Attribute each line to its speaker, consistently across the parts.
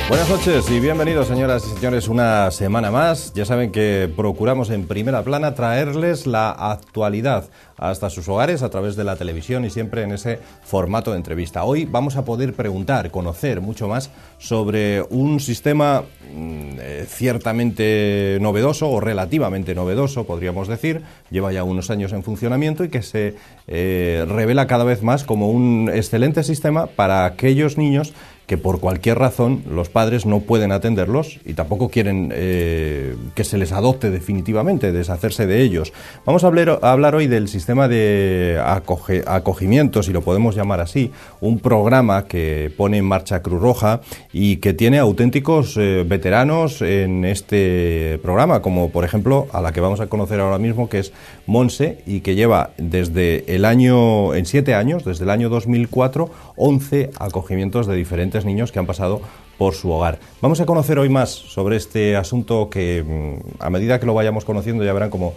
Speaker 1: Buenas noches y bienvenidos, señoras y señores, una semana más. Ya saben que procuramos en primera plana traerles la actualidad hasta sus hogares a través de la televisión y siempre en ese formato de entrevista. Hoy vamos a poder preguntar, conocer mucho más sobre un sistema ciertamente novedoso o relativamente novedoso, podríamos decir. Lleva ya unos años en funcionamiento y que se revela cada vez más como un excelente sistema para aquellos niños que por cualquier razón los padres no pueden atenderlos y tampoco quieren que se les adopte definitivamente, deshacerse de ellos. Vamos a hablar hoy del sistema de acogimiento, si lo podemos llamar así, un programa que pone en marcha Cruz Roja y que tiene auténticos veteranos en este programa, como por ejemplo a la que vamos a conocer ahora mismo, que es Montse, y que lleva desde en 7 años, desde el año 2004, 11 acogimientos de diferentes niños que han pasado por su hogar. Vamos a conocer hoy más sobre este asunto que a medida que lo vayamos conociendo ya verán cómo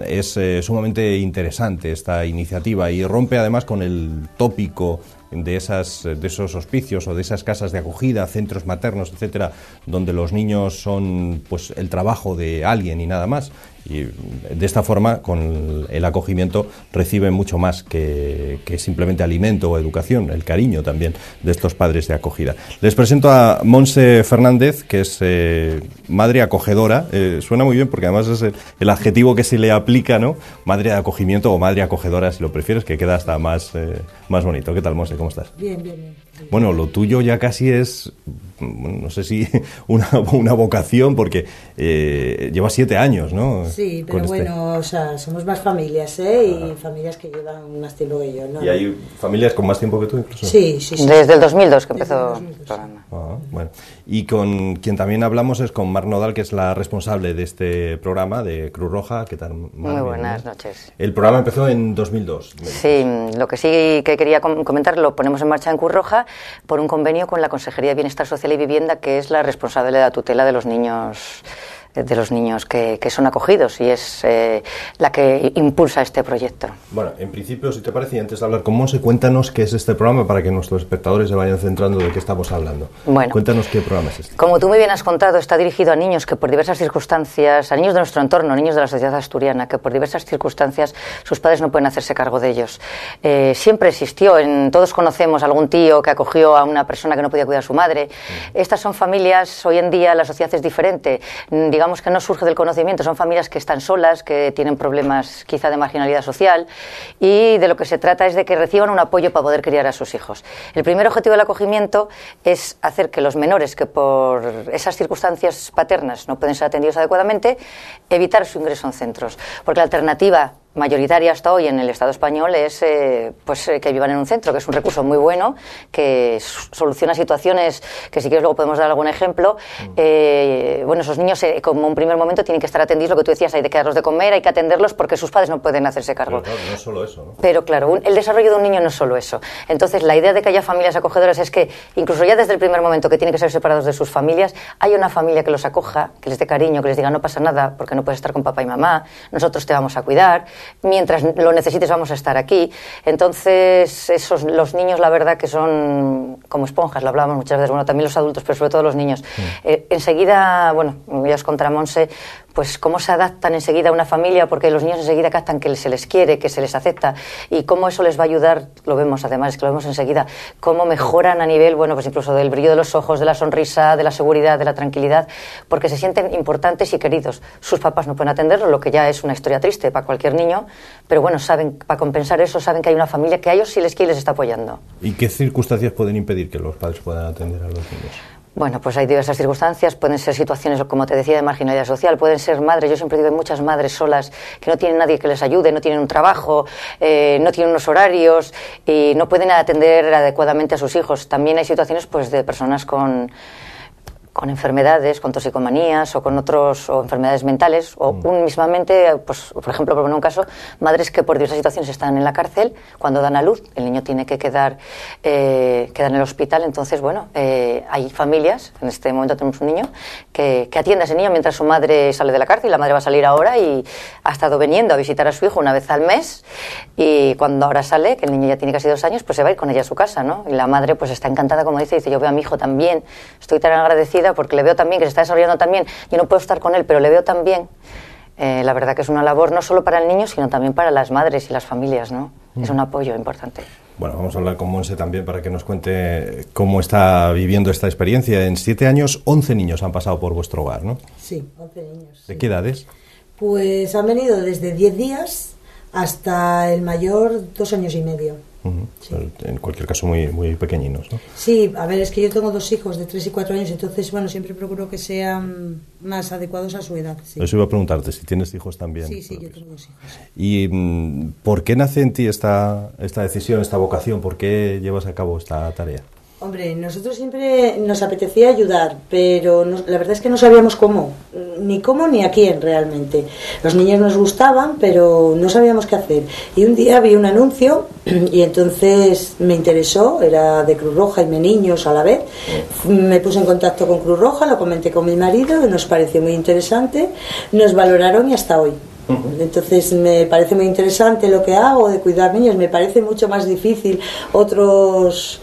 Speaker 1: es sumamente interesante esta iniciativa y rompe además con el tópico de esos hospicios o de esas casas de acogida, centros maternos, etcétera, donde los niños son pues el trabajo de alguien y nada más. Y de esta forma, con el acogimiento, reciben mucho más que simplemente alimento o educación, el cariño también de estos padres de acogida. Les presento a Montse Fernández, que es madre acogedora. Suena muy bien porque además es el adjetivo que se le aplica, ¿no? Madre de acogimiento o madre acogedora, si lo prefieres, que queda hasta más bonito. ¿Qué tal, Montse? ¿Cómo estás?
Speaker 2: Bien.
Speaker 1: Bueno, lo tuyo ya casi es, no sé si una vocación, porque llevas 7 años, ¿no?
Speaker 2: Sí, pero bueno, o sea, somos más familias, y familias que llevan más tiempo que yo, ¿no?
Speaker 1: ¿Y hay familias con más tiempo que tú incluso?
Speaker 2: Sí.
Speaker 3: Desde el 2002 que empezó el programa.
Speaker 1: Bueno. Y con quien también hablamos es con Mar Nodal, que es la responsable de este programa de Cruz Roja. ¿Qué tal, Mar?
Speaker 3: Muy buenas noches.
Speaker 1: El programa empezó en 2002.
Speaker 3: Sí, lo que sí que quería comentar, lo ponemos en marcha en Cruz Roja por un convenio con la Consejería de Bienestar Social y Vivienda, que es la responsable de la tutela de los niños que son acogidos, y es la que impulsa este proyecto.
Speaker 1: Bueno, en principio, si te parece, y antes de hablar con Montse, cuéntanos qué es este programa para que nuestros espectadores se vayan centrando de qué estamos hablando.
Speaker 3: Bueno,
Speaker 1: cuéntanos qué programa es este.
Speaker 3: Como tú muy bien has contado, está dirigido a niños que por diversas circunstancias, a niños de nuestro entorno, niños de la sociedad asturiana, que por diversas circunstancias sus padres no pueden hacerse cargo de ellos. Siempre existió, todos conocemos algún tío que acogió a una persona que no podía cuidar a su madre. Estas son familias, hoy en día la sociedad es diferente, digamos que no surge del conocimiento, son familias que están solas, que tienen problemas quizá de marginalidad social, y de lo que se trata es de que reciban un apoyo para poder criar a sus hijos. El primer objetivo del acogimiento es hacer que los menores que por esas circunstancias paternas no pueden ser atendidos adecuadamente, evitar su ingreso en centros, porque la alternativa mayoritaria hasta hoy en el Estado español es que vivan en un centro, que es un recurso muy bueno, que soluciona situaciones que si quieres luego podemos dar algún ejemplo. Esos niños como un primer momento tienen que estar atendidos, lo que tú decías, hay que darlos de comer, hay que atenderlos porque sus padres no pueden hacerse cargo.
Speaker 1: Pero claro, no es solo eso, ¿no?
Speaker 3: Pero claro, el desarrollo de un niño no es solo eso. Entonces la idea de que haya familias acogedoras es que incluso ya desde el primer momento que tienen que ser separados de sus familias, haya una familia que los acoja, que les dé cariño, que les diga no pasa nada porque no puedes estar con papá y mamá, nosotros te vamos a cuidar, mientras lo necesites vamos a estar aquí. Entonces los niños, la verdad que son como esponjas, lo hablábamos muchas veces, bueno, también los adultos, pero sobre todo los niños. Enseguida, ya os contará Montse, pues cómo se adaptan enseguida a una familia, porque los niños enseguida captan que se les quiere, que se les acepta, y cómo eso les va a ayudar, lo vemos además, es que lo vemos enseguida, cómo mejoran a nivel, pues incluso del brillo de los ojos, de la sonrisa, de la seguridad, de la tranquilidad, porque se sienten importantes y queridos. Sus papás no pueden atenderlo, lo que ya es una historia triste para cualquier niño, pero bueno, saben, para compensar eso, saben que hay una familia que a ellos sí les quiere y les está apoyando.
Speaker 1: ¿Y qué circunstancias pueden impedir que los padres puedan atender a los niños?
Speaker 3: Bueno, pues hay diversas circunstancias, pueden ser situaciones, como te decía, de marginalidad social, pueden ser madres, yo siempre digo, hay muchas madres solas que no tienen nadie que les ayude, no tienen un trabajo, no tienen unos horarios y no pueden atender adecuadamente a sus hijos. También hay situaciones pues de personas con con enfermedades, con toxicomanías o con otros, o enfermedades mentales, o mismamente, pues, por ejemplo, por poner un caso, madres que por diversas situaciones están en la cárcel, cuando dan a luz, el niño tiene que quedar en el hospital. Entonces, bueno, hay familias, en este momento tenemos un niño, que atiende a ese niño mientras su madre sale de la cárcel, y la madre va a salir ahora y ha estado viniendo a visitar a su hijo una vez al mes, y cuando ahora sale, que el niño ya tiene casi 2 años, pues se va a ir con ella a su casa, ¿no? Y la madre pues está encantada, como dice, yo veo a mi hijo también, estoy tan agradecida porque le veo también que se está desarrollando también, yo no puedo estar con él, pero le veo también. La verdad que es una labor no solo para el niño, sino también para las madres y las familias, ¿no? Es un apoyo importante.
Speaker 1: Bueno, vamos a hablar con Montse también para que nos cuente cómo está viviendo esta experiencia. En 7 años, 11 niños han pasado por vuestro hogar, ¿no?
Speaker 2: Sí, 11 niños.
Speaker 1: ¿De qué edades?
Speaker 2: Pues han venido desde 10 días hasta el mayor 2 años y medio. Sí.
Speaker 1: En cualquier caso muy, muy pequeñinos, ¿no?
Speaker 2: Sí, a ver, es que yo tengo 2 hijos de 3 y 4 años, entonces, bueno, siempre procuro que sean más adecuados a su edad. Sí.
Speaker 1: Eso iba a preguntarte, si tienes hijos también.
Speaker 2: Sí, yo tengo 2 hijos.
Speaker 1: ¿Y por qué nace en ti esta decisión, esta vocación? ¿Por qué llevas a cabo esta tarea?
Speaker 2: Hombre, nosotros siempre nos apetecía ayudar, pero la verdad es que no sabíamos cómo, ni a quién realmente. Los niños nos gustaban, pero no sabíamos qué hacer. Y un día vi un anuncio y entonces me interesó, era de Cruz Roja y Niños a la vez. Me puse en contacto con Cruz Roja, lo comenté con mi marido, nos pareció muy interesante, nos valoraron y hasta hoy. Entonces me parece muy interesante lo que hago de cuidar niños, me parece mucho más difícil otros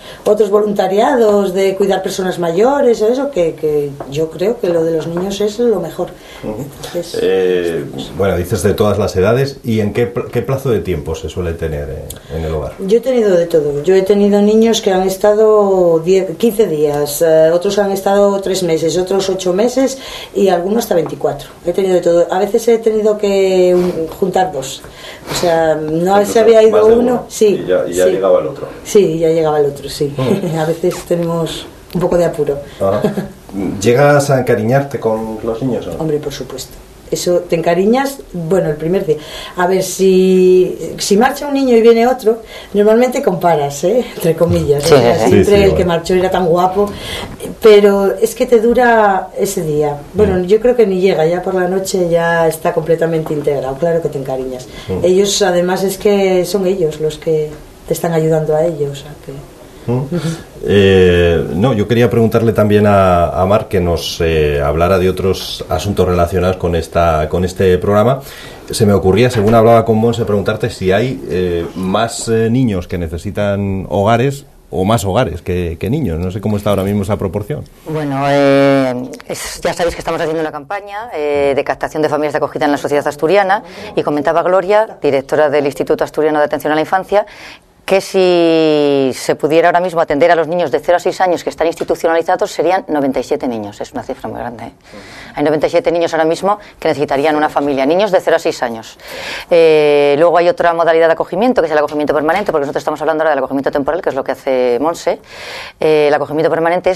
Speaker 2: voluntariados de cuidar personas mayores o eso, que yo creo que lo de los niños es lo mejor. Entonces,
Speaker 1: bueno, dices de todas las edades, ¿y en qué plazo de tiempo se suele tener en el hogar?
Speaker 2: Yo he tenido de todo, yo he tenido niños que han estado 15 días, otros han estado 3 meses, otros 8 meses y algunos hasta 24, he tenido de todo. A veces he tenido que juntar 2, o sea, no se había ido uno, sí,
Speaker 1: y ya llegaba el otro.
Speaker 2: Sí, ya llegaba el otro, sí. A veces tenemos un poco de apuro.
Speaker 1: ¿Llegas a encariñarte con los niños o no?
Speaker 2: Hombre, por supuesto. Eso, te encariñas, bueno, el primer día. A ver, si marcha un niño y viene otro, normalmente comparas, entre comillas.
Speaker 3: Sí,
Speaker 2: siempre el que marchó era tan guapo, pero es que te dura ese día. Bueno, yo creo que ni llega, ya por la noche ya está completamente integrado, claro que te encariñas. Ellos, además, es que son ellos los que te están ayudando a ellos, o sea que...
Speaker 1: No, yo quería preguntarle también a Mar que nos hablara de otros asuntos relacionados con este programa. Se me ocurría, según hablaba con Montse, preguntarte si hay más niños que necesitan hogares o más hogares que niños. No sé cómo está ahora mismo esa proporción.
Speaker 3: Bueno, ya sabéis que estamos haciendo una campaña de captación de familias de acogida en la sociedad asturiana, y comentaba Gloria, directora del Instituto Asturiano de Atención a la Infancia, que si se pudiera ahora mismo atender a los niños de 0 a 6 años que están institucionalizados serían 97 niños, es una cifra muy grande. Hay 97 niños ahora mismo que necesitarían una familia, niños de 0 a 6 años. Luego hay otra modalidad de acogimiento, que es el acogimiento permanente, porque nosotros estamos hablando ahora del acogimiento temporal, que es lo que hace Montse. El acogimiento permanente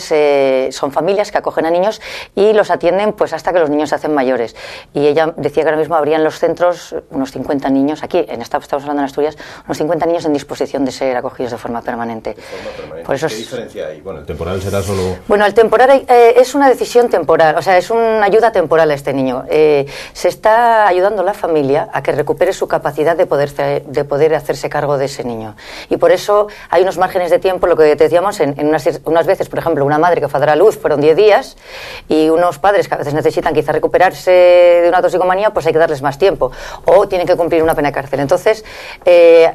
Speaker 3: son familias que acogen a niños y los atienden pues hasta que los niños se hacen mayores. Y ella decía que ahora mismo habría en los centros unos 50 niños, aquí estamos hablando en Asturias, unos 50 niños en disposición de ser acogidos de forma permanente. Por eso
Speaker 1: ¿qué diferencia hay? Bueno, el temporal será solo...
Speaker 3: Bueno, el temporal es una decisión temporal, o sea, es una ayuda temporal a este niño. Se está ayudando a la familia a que recupere su capacidad de poder hacerse cargo de ese niño. Y por eso hay unos márgenes de tiempo, lo que te decíamos, en unas veces, por ejemplo, una madre que fue a dar a luz fueron 10 días, y unos padres que a veces necesitan quizá recuperarse de una toxicomanía, pues hay que darles más tiempo, o tienen que cumplir una pena de cárcel. Entonces,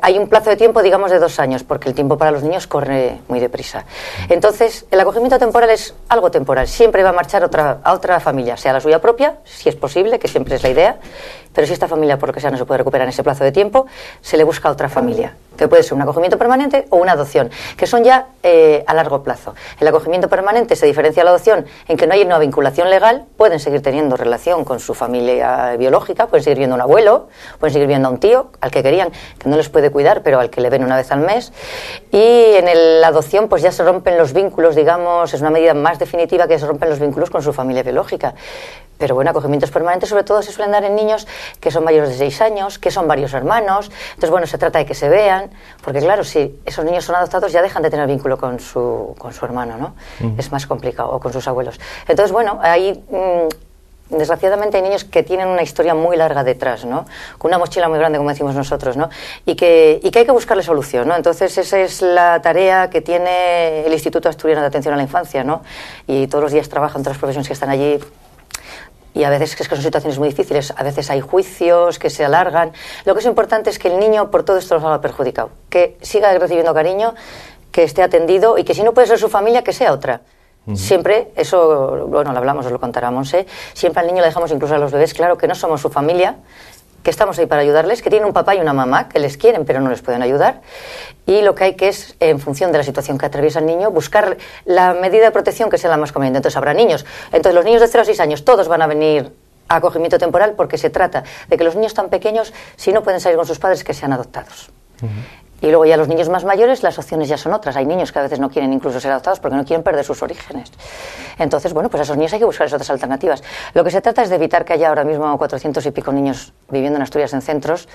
Speaker 3: hay un plazo de tiempo, digamos, de 2 años, porque el tiempo para los niños corre muy deprisa. Entonces, el acogimiento temporal es algo temporal, siempre va a marchar a otra familia, sea la suya propia, si es posible, que siempre es la idea, pero si esta familia, por lo que sea, no se puede recuperar en ese plazo de tiempo, se le busca otra familia, que puede ser un acogimiento permanente o una adopción, que son ya a largo plazo. El acogimiento permanente se diferencia de la adopción en que no hay una vinculación legal, pueden seguir teniendo relación con su familia biológica, pueden seguir viendo a un abuelo, pueden seguir viendo a un tío al que querían, que no les puede cuidar, pero al que le ven una vez al mes. Y en la adopción pues ya se rompen los vínculos, digamos, es una medida más definitiva, que se rompen los vínculos con su familia biológica. Pero bueno, acogimientos permanentes sobre todo se suelen dar en niños que son mayores de 6 años, que son varios hermanos. Entonces, bueno, se trata de que se vean, porque claro, si esos niños son adoptados ya dejan de tener vínculo con su hermano, ¿no? Es más complicado, o con sus abuelos. Entonces, bueno, ahí desgraciadamente hay niños que tienen una historia muy larga detrás, ¿no? Con una mochila muy grande, como decimos nosotros, ¿no? Y que hay que buscarle solución, ¿no? Entonces esa es la tarea que tiene el Instituto Asturiano de Atención a la Infancia, ¿no? Y todos los días trabajan todas las profesiones que están allí. Y a veces es que son situaciones muy difíciles, a veces hay juicios que se alargan. Lo que es importante es que el niño por todo esto no salga perjudicado, que siga recibiendo cariño, que esté atendido y que si no puede ser su familia, que sea otra. Siempre, eso, bueno, lo hablamos, os lo contará Monse, siempre al niño le dejamos, incluso a los bebés, claro que no somos su familia, que estamos ahí para ayudarles, que tienen un papá y una mamá que les quieren pero no les pueden ayudar, y lo que hay que es, en función de la situación que atraviesa el niño, buscar la medida de protección que sea la más conveniente. Entonces habrá niños, entonces los niños de 0 a 6 años todos van a venir a acogimiento temporal, porque se trata de que los niños tan pequeños, si no pueden salir con sus padres, que sean adoptados. Y luego ya los niños más mayores, las opciones ya son otras. Hay niños que a veces no quieren incluso ser adoptados porque no quieren perder sus orígenes. Entonces, bueno, pues a esos niños hay que buscar otras alternativas. Lo que se trata es de evitar que haya ahora mismo 400 y pico niños viviendo en Asturias en centros.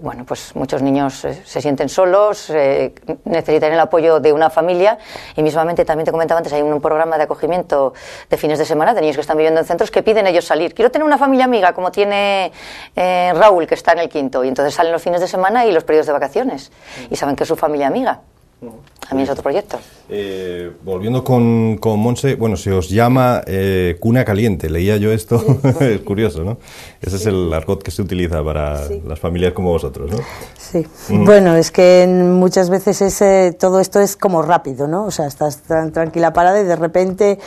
Speaker 3: Bueno, pues muchos niños se sienten solos, necesitan el apoyo de una familia, y mismamente también te comentaba antes, hay un programa de acogimiento de fines de semana de niños que están viviendo en centros que piden ellos salir. Quiero tener una familia amiga, como tiene Raúl, que está en el quinto, y entonces salen los fines de semana y los periodos de vacaciones, y saben que es su familia amiga. También es otro proyecto.
Speaker 1: Volviendo con Monse, bueno, se os llama cuna caliente, leía yo esto, es curioso, ¿no? Ese es el argot que se utiliza para las familias como vosotros, ¿no?
Speaker 2: Sí, bueno, es que muchas veces todo esto es como rápido, ¿no? O sea, estás tan tranquila parada y de repente,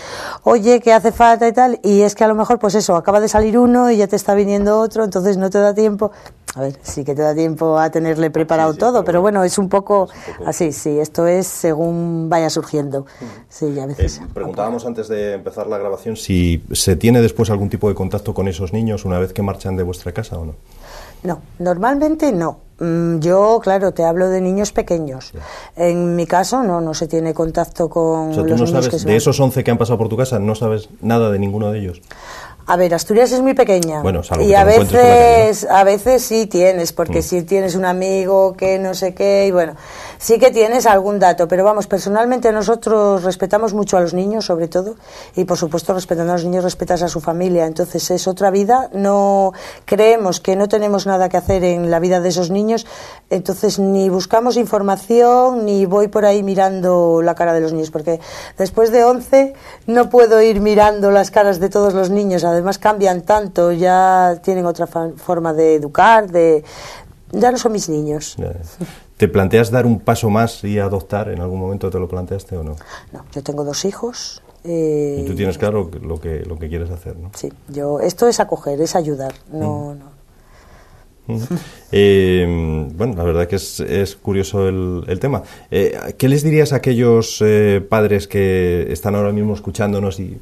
Speaker 2: oye, ¿qué hace falta y tal? Y es que a lo mejor, pues eso, acaba de salir uno y ya te está viniendo otro, entonces no te da tiempo. A ver, sí que te da tiempo a tenerle preparado todo, pero bueno, es un poco así, sí, esto es según vaya surgiendo. Sí, a veces.
Speaker 1: Preguntábamos antes de empezar la grabación si se tiene después algún tipo de contacto con esos niños una vez que marchan de vuestra casa o no.
Speaker 2: No, normalmente no. Yo, claro, te hablo de niños pequeños. En mi caso, no se tiene contacto con
Speaker 1: los niños que son... De esos 11 que han pasado por tu casa, ¿no sabes nada de ninguno de ellos?
Speaker 2: A ver, Asturias es muy pequeña,
Speaker 1: bueno,
Speaker 2: y a veces sí tienes, porque si tienes un amigo que no sé qué, y bueno, sí que tienes algún dato, pero vamos, personalmente nosotros respetamos mucho a los niños, sobre todo, y por supuesto respetando a los niños respetas a su familia, entonces es otra vida, no creemos que no tenemos nada que hacer en la vida de esos niños, entonces ni buscamos información, ni voy por ahí mirando la cara de los niños, porque después de 11 no puedo ir mirando las caras de todos los niños, además cambian tanto, ya tienen otra forma de educar, ya no son mis niños.
Speaker 1: ¿Te planteas dar un paso más y adoptar? ¿En algún momento te lo planteaste o no?
Speaker 2: No, yo tengo 2 hijos.
Speaker 1: Y tú tienes claro lo que quieres hacer, ¿no?
Speaker 2: Sí, esto es acoger, es ayudar, no.
Speaker 1: Bueno, la verdad que es curioso el tema. ¿Qué les dirías a aquellos padres que están ahora mismo escuchándonos y,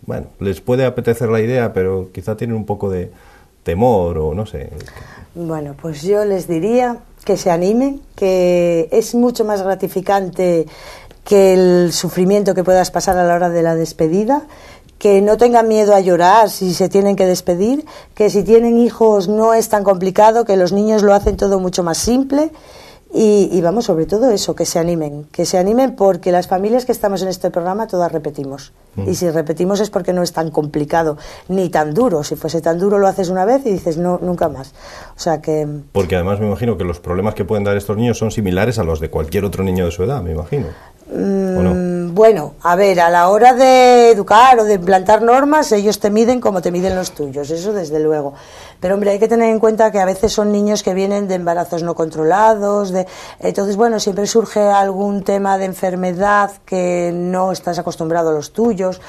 Speaker 1: bueno, les puede apetecer la idea, pero quizá tienen un poco de temor o no sé?
Speaker 2: Bueno, pues yo les diría que se animen, que es mucho más gratificante que el sufrimiento que puedas pasar a la hora de la despedida, que no tengan miedo a llorar si se tienen que despedir, que si tienen hijos no es tan complicado, que los niños lo hacen todo mucho más simple. Y vamos, sobre todo eso, que se animen porque las familias que estamos en este programa todas repetimos. Y si repetimos es porque no es tan complicado ni tan duro. Si fuese tan duro lo haces una vez y dices no, nunca más. O sea que... Porque
Speaker 1: además me imagino que los problemas que pueden dar estos niños son similares a los de cualquier otro niño de su edad, me imagino. ¿O no?
Speaker 2: Bueno, a ver, a la hora de educar o de implantar normas, ellos te miden como te miden los tuyos, eso desde luego. Pero hombre, hay que tener en cuenta que a veces son niños que vienen de embarazos no controlados, entonces bueno, siempre surge algún tema de enfermedad que no estás acostumbrado a los tuyos,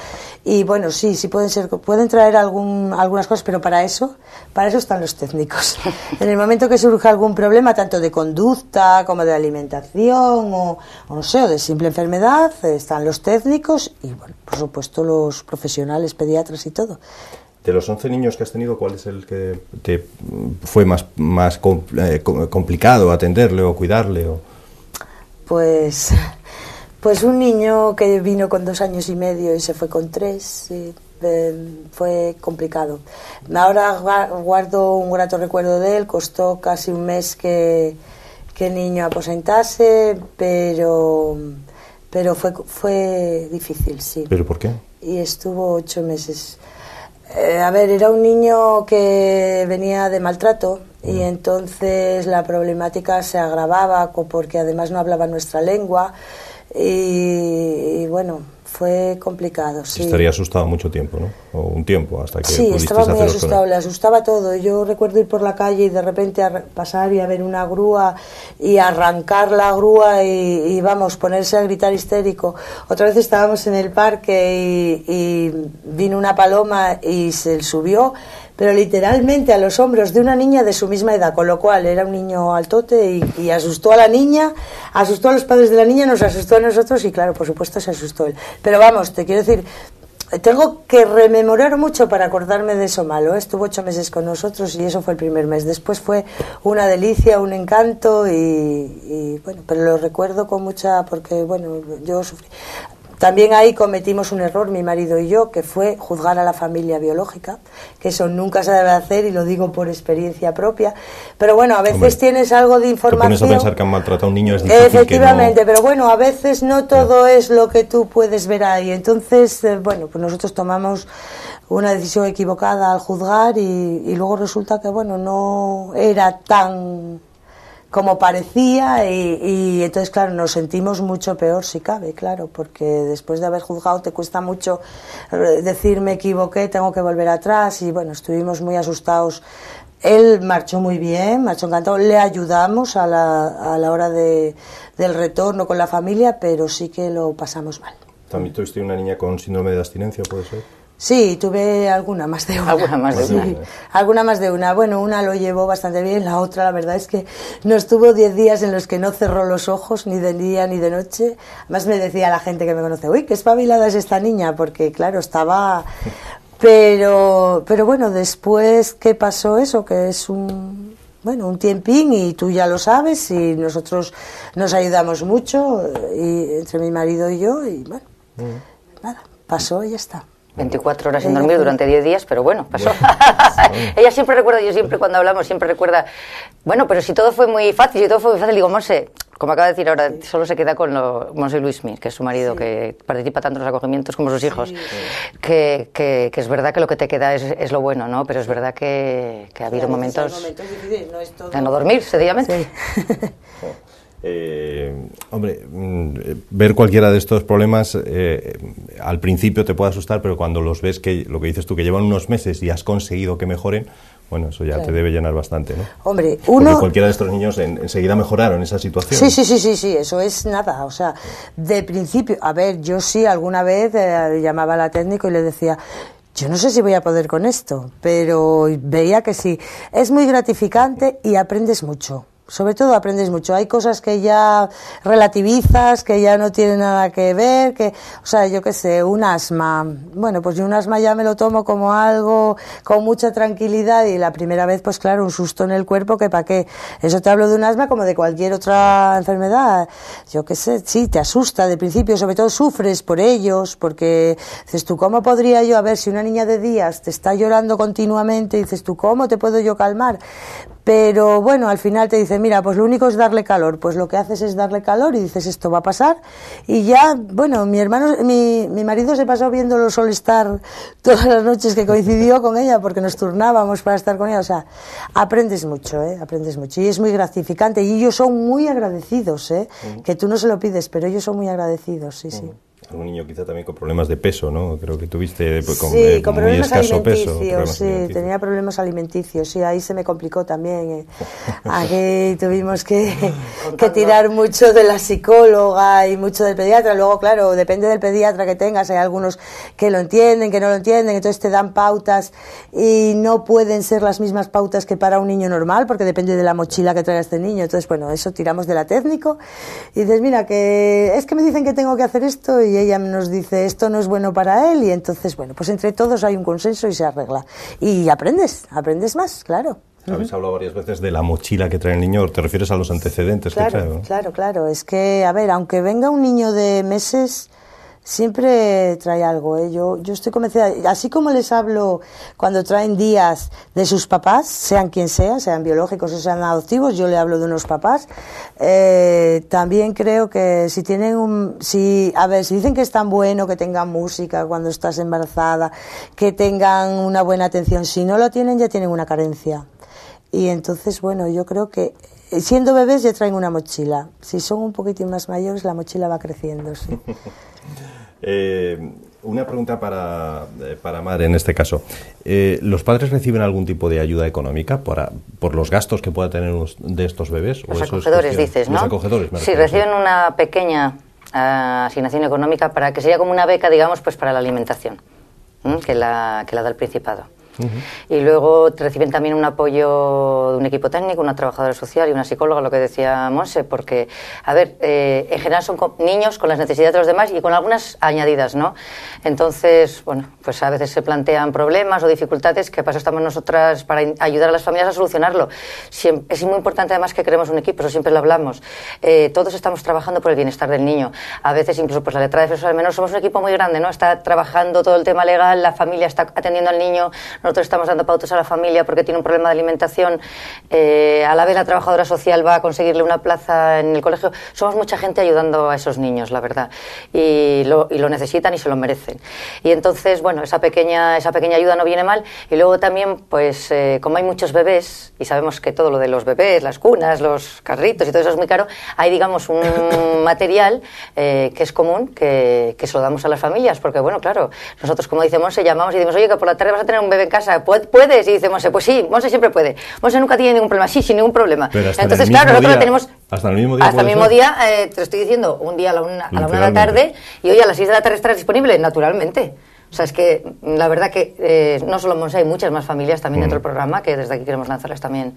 Speaker 2: y bueno, sí pueden traer algunas cosas, pero para eso están los técnicos. En el momento que surja algún problema, tanto de conducta como de alimentación o no sé, o de simple enfermedad, están los técnicos y bueno, por supuesto los profesionales, pediatras y todo.
Speaker 1: De los 11 niños que has tenido, ¿cuál es el que te fue más complicado atenderle o cuidarle? Pues
Speaker 2: un niño que vino con 2 años y medio y se fue con 3, fue complicado. Ahora guardo un grato recuerdo de él, costó casi un mes que el niño aposentase, pero fue difícil, sí.
Speaker 1: ¿Pero por qué?
Speaker 2: Y estuvo 8 meses. A ver, era un niño que venía de maltrato y entonces la problemática se agravaba porque además no hablaba nuestra lengua y bueno, fue complicado, sí.
Speaker 1: Estaría asustado mucho tiempo, ¿no? O un tiempo hasta que
Speaker 2: sí, estaba muy asustado, le asustaba todo. Yo recuerdo ir por la calle y de repente pasar y a ver una grúa y arrancar la grúa y vamos, ponerse a gritar histérico. Otra vez estábamos en el parque y vino una paloma y se subió, pero literalmente a los hombros de una niña de su misma edad, con lo cual era un niño altote y asustó a la niña, asustó a los padres de la niña, nos asustó a nosotros y claro, por supuesto se asustó él. Pero vamos, te quiero decir, tengo que rememorar mucho para acordarme de eso malo, ¿eh? Estuvo 8 meses con nosotros y eso fue el primer mes. Después fue una delicia, un encanto y bueno, pero lo recuerdo con mucha, porque bueno, yo sufrí. También ahí cometimos un error, mi marido y yo, que fue juzgar a la familia biológica, que eso nunca se debe hacer y lo digo por experiencia propia. Pero bueno, a veces tienes algo de información. Te
Speaker 1: pones a pensar que han maltratado a un niño, es difícil.
Speaker 2: Efectivamente, que no... pero bueno, a veces no todo es lo que tú puedes ver ahí. Entonces, bueno, pues nosotros tomamos una decisión equivocada al juzgar y luego resulta que, bueno, no era tan como parecía y entonces claro, nos sentimos mucho peor si cabe, claro, porque después de haber juzgado te cuesta mucho decir me equivoqué, tengo que volver atrás y bueno, estuvimos muy asustados. Él marchó muy bien, marchó encantado, le ayudamos a la hora del retorno con la familia, pero sí que lo pasamos mal.
Speaker 1: ¿También tuviste una niña con síndrome de abstinencia, puede ser?
Speaker 2: Sí, tuve alguna más de una.
Speaker 3: Alguna más de una.
Speaker 2: Sí, alguna más de una. Bueno, una lo llevó bastante bien, la otra la verdad es que nos tuvo 10 días en los que no cerró los ojos ni de día ni de noche. Además me decía la gente que me conoce, uy, qué espabilada es esta niña, porque claro, estaba... Pero bueno, después, ¿qué pasó eso? Que es un tiempín y tú ya lo sabes y nosotros nos ayudamos mucho entre mi marido y yo y bueno, nada, pasó y ya está.
Speaker 3: 24 horas sin dormir durante 10 días, pero bueno, pasó. Ella siempre recuerda, yo siempre cuando hablamos, siempre recuerda, bueno, pero si todo fue muy fácil, digo, Monse, como acaba de decir ahora, solo se queda con Monse Luismi, que es su marido, que participa tanto en los acogimientos como sus hijos, que es verdad que lo que te queda es lo bueno, ¿no? Pero es verdad que ha habido momentos
Speaker 2: difíciles, no es todo...
Speaker 3: de no dormir, sencillamente.
Speaker 2: Sí.
Speaker 1: Hombre, ver cualquiera de estos problemas al principio te puede asustar, pero cuando los ves, que lo que dices tú, que llevan unos meses y has conseguido que mejoren, bueno, eso ya te debe llenar bastante, ¿no?
Speaker 2: Hombre,
Speaker 1: porque cualquiera de estos niños enseguida mejoraron esa situación.
Speaker 2: Sí, eso es nada, o sea, de principio, a ver, yo sí alguna vez llamaba a la técnico y le decía... Yo no sé si voy a poder con esto, pero veía que sí. Es muy gratificante y aprendes mucho. Sobre todo aprendes mucho. Hay cosas que ya relativizas, que ya no tienen nada que ver, o sea, yo qué sé, un asma. Bueno, pues yo un asma ya me lo tomo como algo con mucha tranquilidad y la primera vez, pues claro, un susto en el cuerpo que para qué. Eso te hablo de un asma como de cualquier otra enfermedad. Yo qué sé, sí, te asusta de principio, sobre todo sufres por ellos, porque dices tú, ¿cómo podría yo? A ver, si una niña de días te está llorando continuamente, dices tú, ¿cómo te puedo yo calmar? Pero bueno, al final te dicen, mira, pues lo único es darle calor. Pues lo que haces es darle calor y dices, esto va a pasar. Y ya, bueno, mi marido se pasó viendo los All Star todas las noches que coincidió con ella, porque nos turnábamos para estar con ella. O sea, aprendes mucho, aprendes mucho. Y es muy gratificante. Y ellos son muy agradecidos, que tú no se lo pides, pero ellos son muy agradecidos, sí.
Speaker 1: Algún niño quizá también con problemas de peso, ¿no? Creo que tuviste con
Speaker 2: muy escaso peso.
Speaker 1: Tenía
Speaker 2: problemas alimenticios, sí, ahí se me complicó también. Aquí tuvimos que tirar mucho de la psicóloga y mucho del pediatra. Luego, claro, depende del pediatra que tengas, hay algunos que lo entienden, que no lo entienden, entonces te dan pautas y no pueden ser las mismas pautas que para un niño normal, porque depende de la mochila que traiga este niño. Entonces, bueno, eso tiramos de la técnico y dices, mira, que es que me dicen que tengo que hacer esto y ella nos dice esto no es bueno para él y entonces bueno, pues entre todos hay un consenso y se arregla y aprendes más, claro.
Speaker 1: Habéis hablado varias veces de la mochila que trae el niño, ¿te refieres a los antecedentes que trae?
Speaker 2: Claro, es que, a ver, aunque venga un niño de meses, siempre trae algo, ¿eh? Yo estoy convencida, así como les hablo cuando traen días de sus papás, sean quien sea, sean biológicos o sean adoptivos, yo le hablo de unos papás, también creo que si tienen si dicen que es tan bueno que tengan música cuando estás embarazada, que tengan una buena atención, si no lo tienen ya tienen una carencia. Y entonces, bueno, yo creo que siendo bebés ya traen una mochila. Si son un poquitín más mayores, la mochila va creciendo, sí.
Speaker 1: Una pregunta para Mar en este caso. ¿Los padres reciben algún tipo de ayuda económica por los gastos que pueda tener uno de estos bebés?
Speaker 3: Los acogedores, dices, ¿no?
Speaker 1: Los acogedores, me
Speaker 3: refiero, reciben una pequeña asignación económica para que sería como una beca, digamos, pues para la alimentación, que la da el Principado. Y luego reciben también un apoyo de un equipo técnico, una trabajadora social y una psicóloga, lo que decía Monse, porque, a ver, en general son niños con las necesidades de los demás y con algunas añadidas, ¿no? Entonces, bueno, pues a veces se plantean problemas o dificultades, que para eso estamos nosotras, para ayudar a las familias a solucionarlo. Es muy importante además que queremos un equipo, eso siempre lo hablamos. Todos estamos trabajando por el bienestar del niño. A veces incluso pues la letra de defensor al menor somos un equipo muy grande, ¿no? Está trabajando todo el tema legal, la familia está atendiendo al niño. Nosotros estamos dando pautas a la familia porque tiene un problema de alimentación. A la vez la trabajadora social va a conseguirle una plaza en el colegio. Somos mucha gente ayudando a esos niños, la verdad. Y lo necesitan y se lo merecen. Y entonces, bueno, esa pequeña ayuda no viene mal. Y luego también, pues, como hay muchos bebés, y sabemos que todo lo de los bebés, las cunas, los carritos y todo eso es muy caro, hay, digamos, un material que es común, que se lo damos a las familias. Porque, bueno, claro, nosotros, como dice Monse, llamamos y decimos, oye, que por la tarde vas a tener un bebé en casa, ¿puedes? Y dice Monse, pues sí, Monse siempre puede. Monse nunca tiene ningún problema, sí, sin ningún problema. Entonces, claro, nosotros lo tenemos...
Speaker 1: Hasta el mismo día.
Speaker 3: Hasta el mismo día, te lo estoy diciendo, un día a la 1 de la tarde, y hoy a las 6 de la tarde estarás disponible, naturalmente. O sea, es que la verdad que no solo Monse, hay muchas más familias también dentro del programa, que desde aquí queremos lanzarles también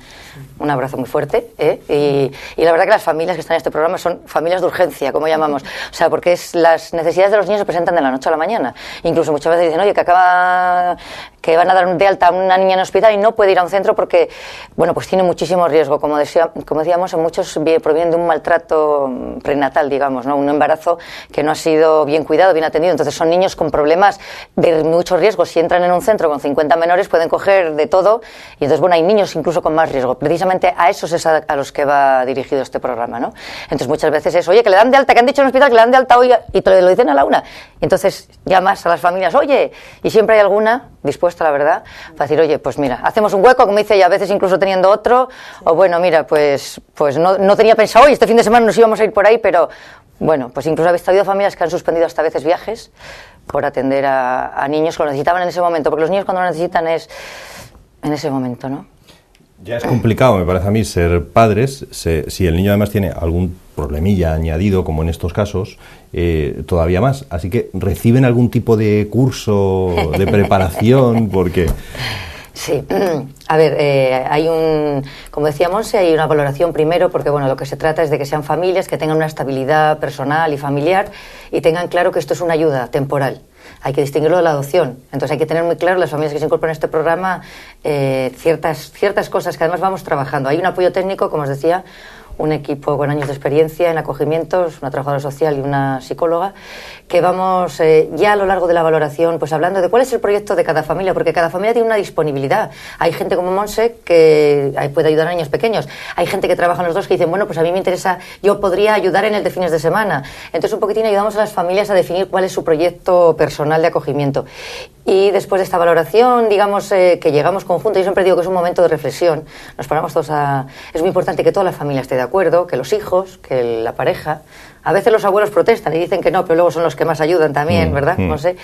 Speaker 3: un abrazo muy fuerte. Y la verdad que las familias que están en este programa son familias de urgencia, como llamamos. O sea, porque las necesidades de los niños se presentan de la noche a la mañana. Incluso muchas veces dicen, oye, que van a dar de alta a una niña en hospital y no puede ir a un centro porque, bueno, pues tiene muchísimo riesgo. Como decíamos, muchos provienen de un maltrato prenatal, digamos, ¿no? Un embarazo que no ha sido bien cuidado, bien atendido. Entonces son niños con problemas de mucho riesgo. Si entran en un centro con 50 menores pueden coger de todo y entonces, bueno, hay niños incluso con más riesgo. Precisamente a esos es a los que va dirigido este programa, ¿no? Entonces muchas veces es, oye, que le dan de alta, que han dicho en el hospital que le dan de alta hoy y te lo dicen a la 1. Y entonces llamas a las familias, oye, y siempre hay alguna dispuesta, la verdad, para decir, oye, pues mira, hacemos un hueco, como dice ella, a veces incluso teniendo otro, o bueno, mira, pues no tenía pensado hoy, este fin de semana nos íbamos a ir por ahí, pero bueno, pues incluso ha habido familias que han suspendido hasta a veces viajes por atender a niños que lo necesitaban en ese momento, porque los niños cuando lo necesitan es en ese momento, ¿no?
Speaker 1: Ya es complicado, me parece a mí, ser padres, si el niño además tiene algún problemilla añadido, como en estos casos, todavía más. Así que reciben algún tipo de curso de preparación, porque...
Speaker 3: Sí, a ver, como decía Monse, hay una valoración primero, porque bueno, lo que se trata es de que sean familias que tengan una estabilidad personal y familiar y tengan claro que esto es una ayuda temporal. Hay que distinguirlo de la adopción. Entonces hay que tener muy claro, las familias que se incorporan a este programa, ciertas cosas que además vamos trabajando. Hay un apoyo técnico, como os decía, un equipo con años de experiencia en acogimientos, una trabajadora social y una psicóloga, que vamos ya a lo largo de la valoración pues hablando de cuál es el proyecto de cada familia, porque cada familia tiene una disponibilidad. Hay gente como Monse que puede ayudar a niños pequeños, hay gente que trabaja en los dos que dicen, bueno, pues a mí me interesa, yo podría ayudar en el de fines de semana. Entonces un poquitín ayudamos a las familias a definir cuál es su proyecto personal de acogimiento. Y después de esta valoración, digamos que llegamos conjuntos, yo siempre digo que es un momento de reflexión, nos ponemos todos es muy importante que toda la familia esté de acuerdo, que los hijos, que la pareja, a veces los abuelos protestan y dicen que no, pero luego son los que más ayudan también, ¿verdad? No sé.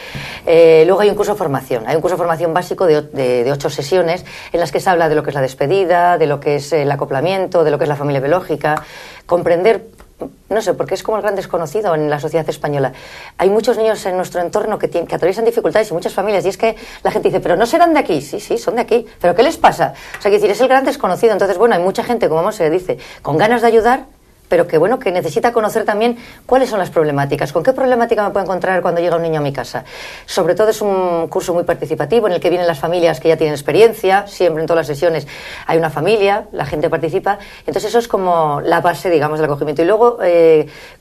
Speaker 3: Luego hay un curso de formación, básico de 8 sesiones en las que se habla de lo que es la despedida, de lo que es el acoplamiento, de lo que es la familia biológica, comprender, no sé, porque es como el gran desconocido en la sociedad española. Hay muchos niños en nuestro entorno que atraviesan dificultades y muchas familias, y es que la gente dice, pero no serán de aquí. Sí, son de aquí, pero ¿qué les pasa? O sea, es decir, es el gran desconocido. Entonces, bueno, hay mucha gente, como se dice, con ganas de ayudar, pero que bueno, que necesita conocer también cuáles son las problemáticas, con qué problemática me puedo encontrar cuando llega un niño a mi casa. Sobre todo es un curso muy participativo en el que vienen las familias que ya tienen experiencia, siempre en todas las sesiones hay una familia, la gente participa, entonces eso es como la base, digamos, del acogimiento. Y luego,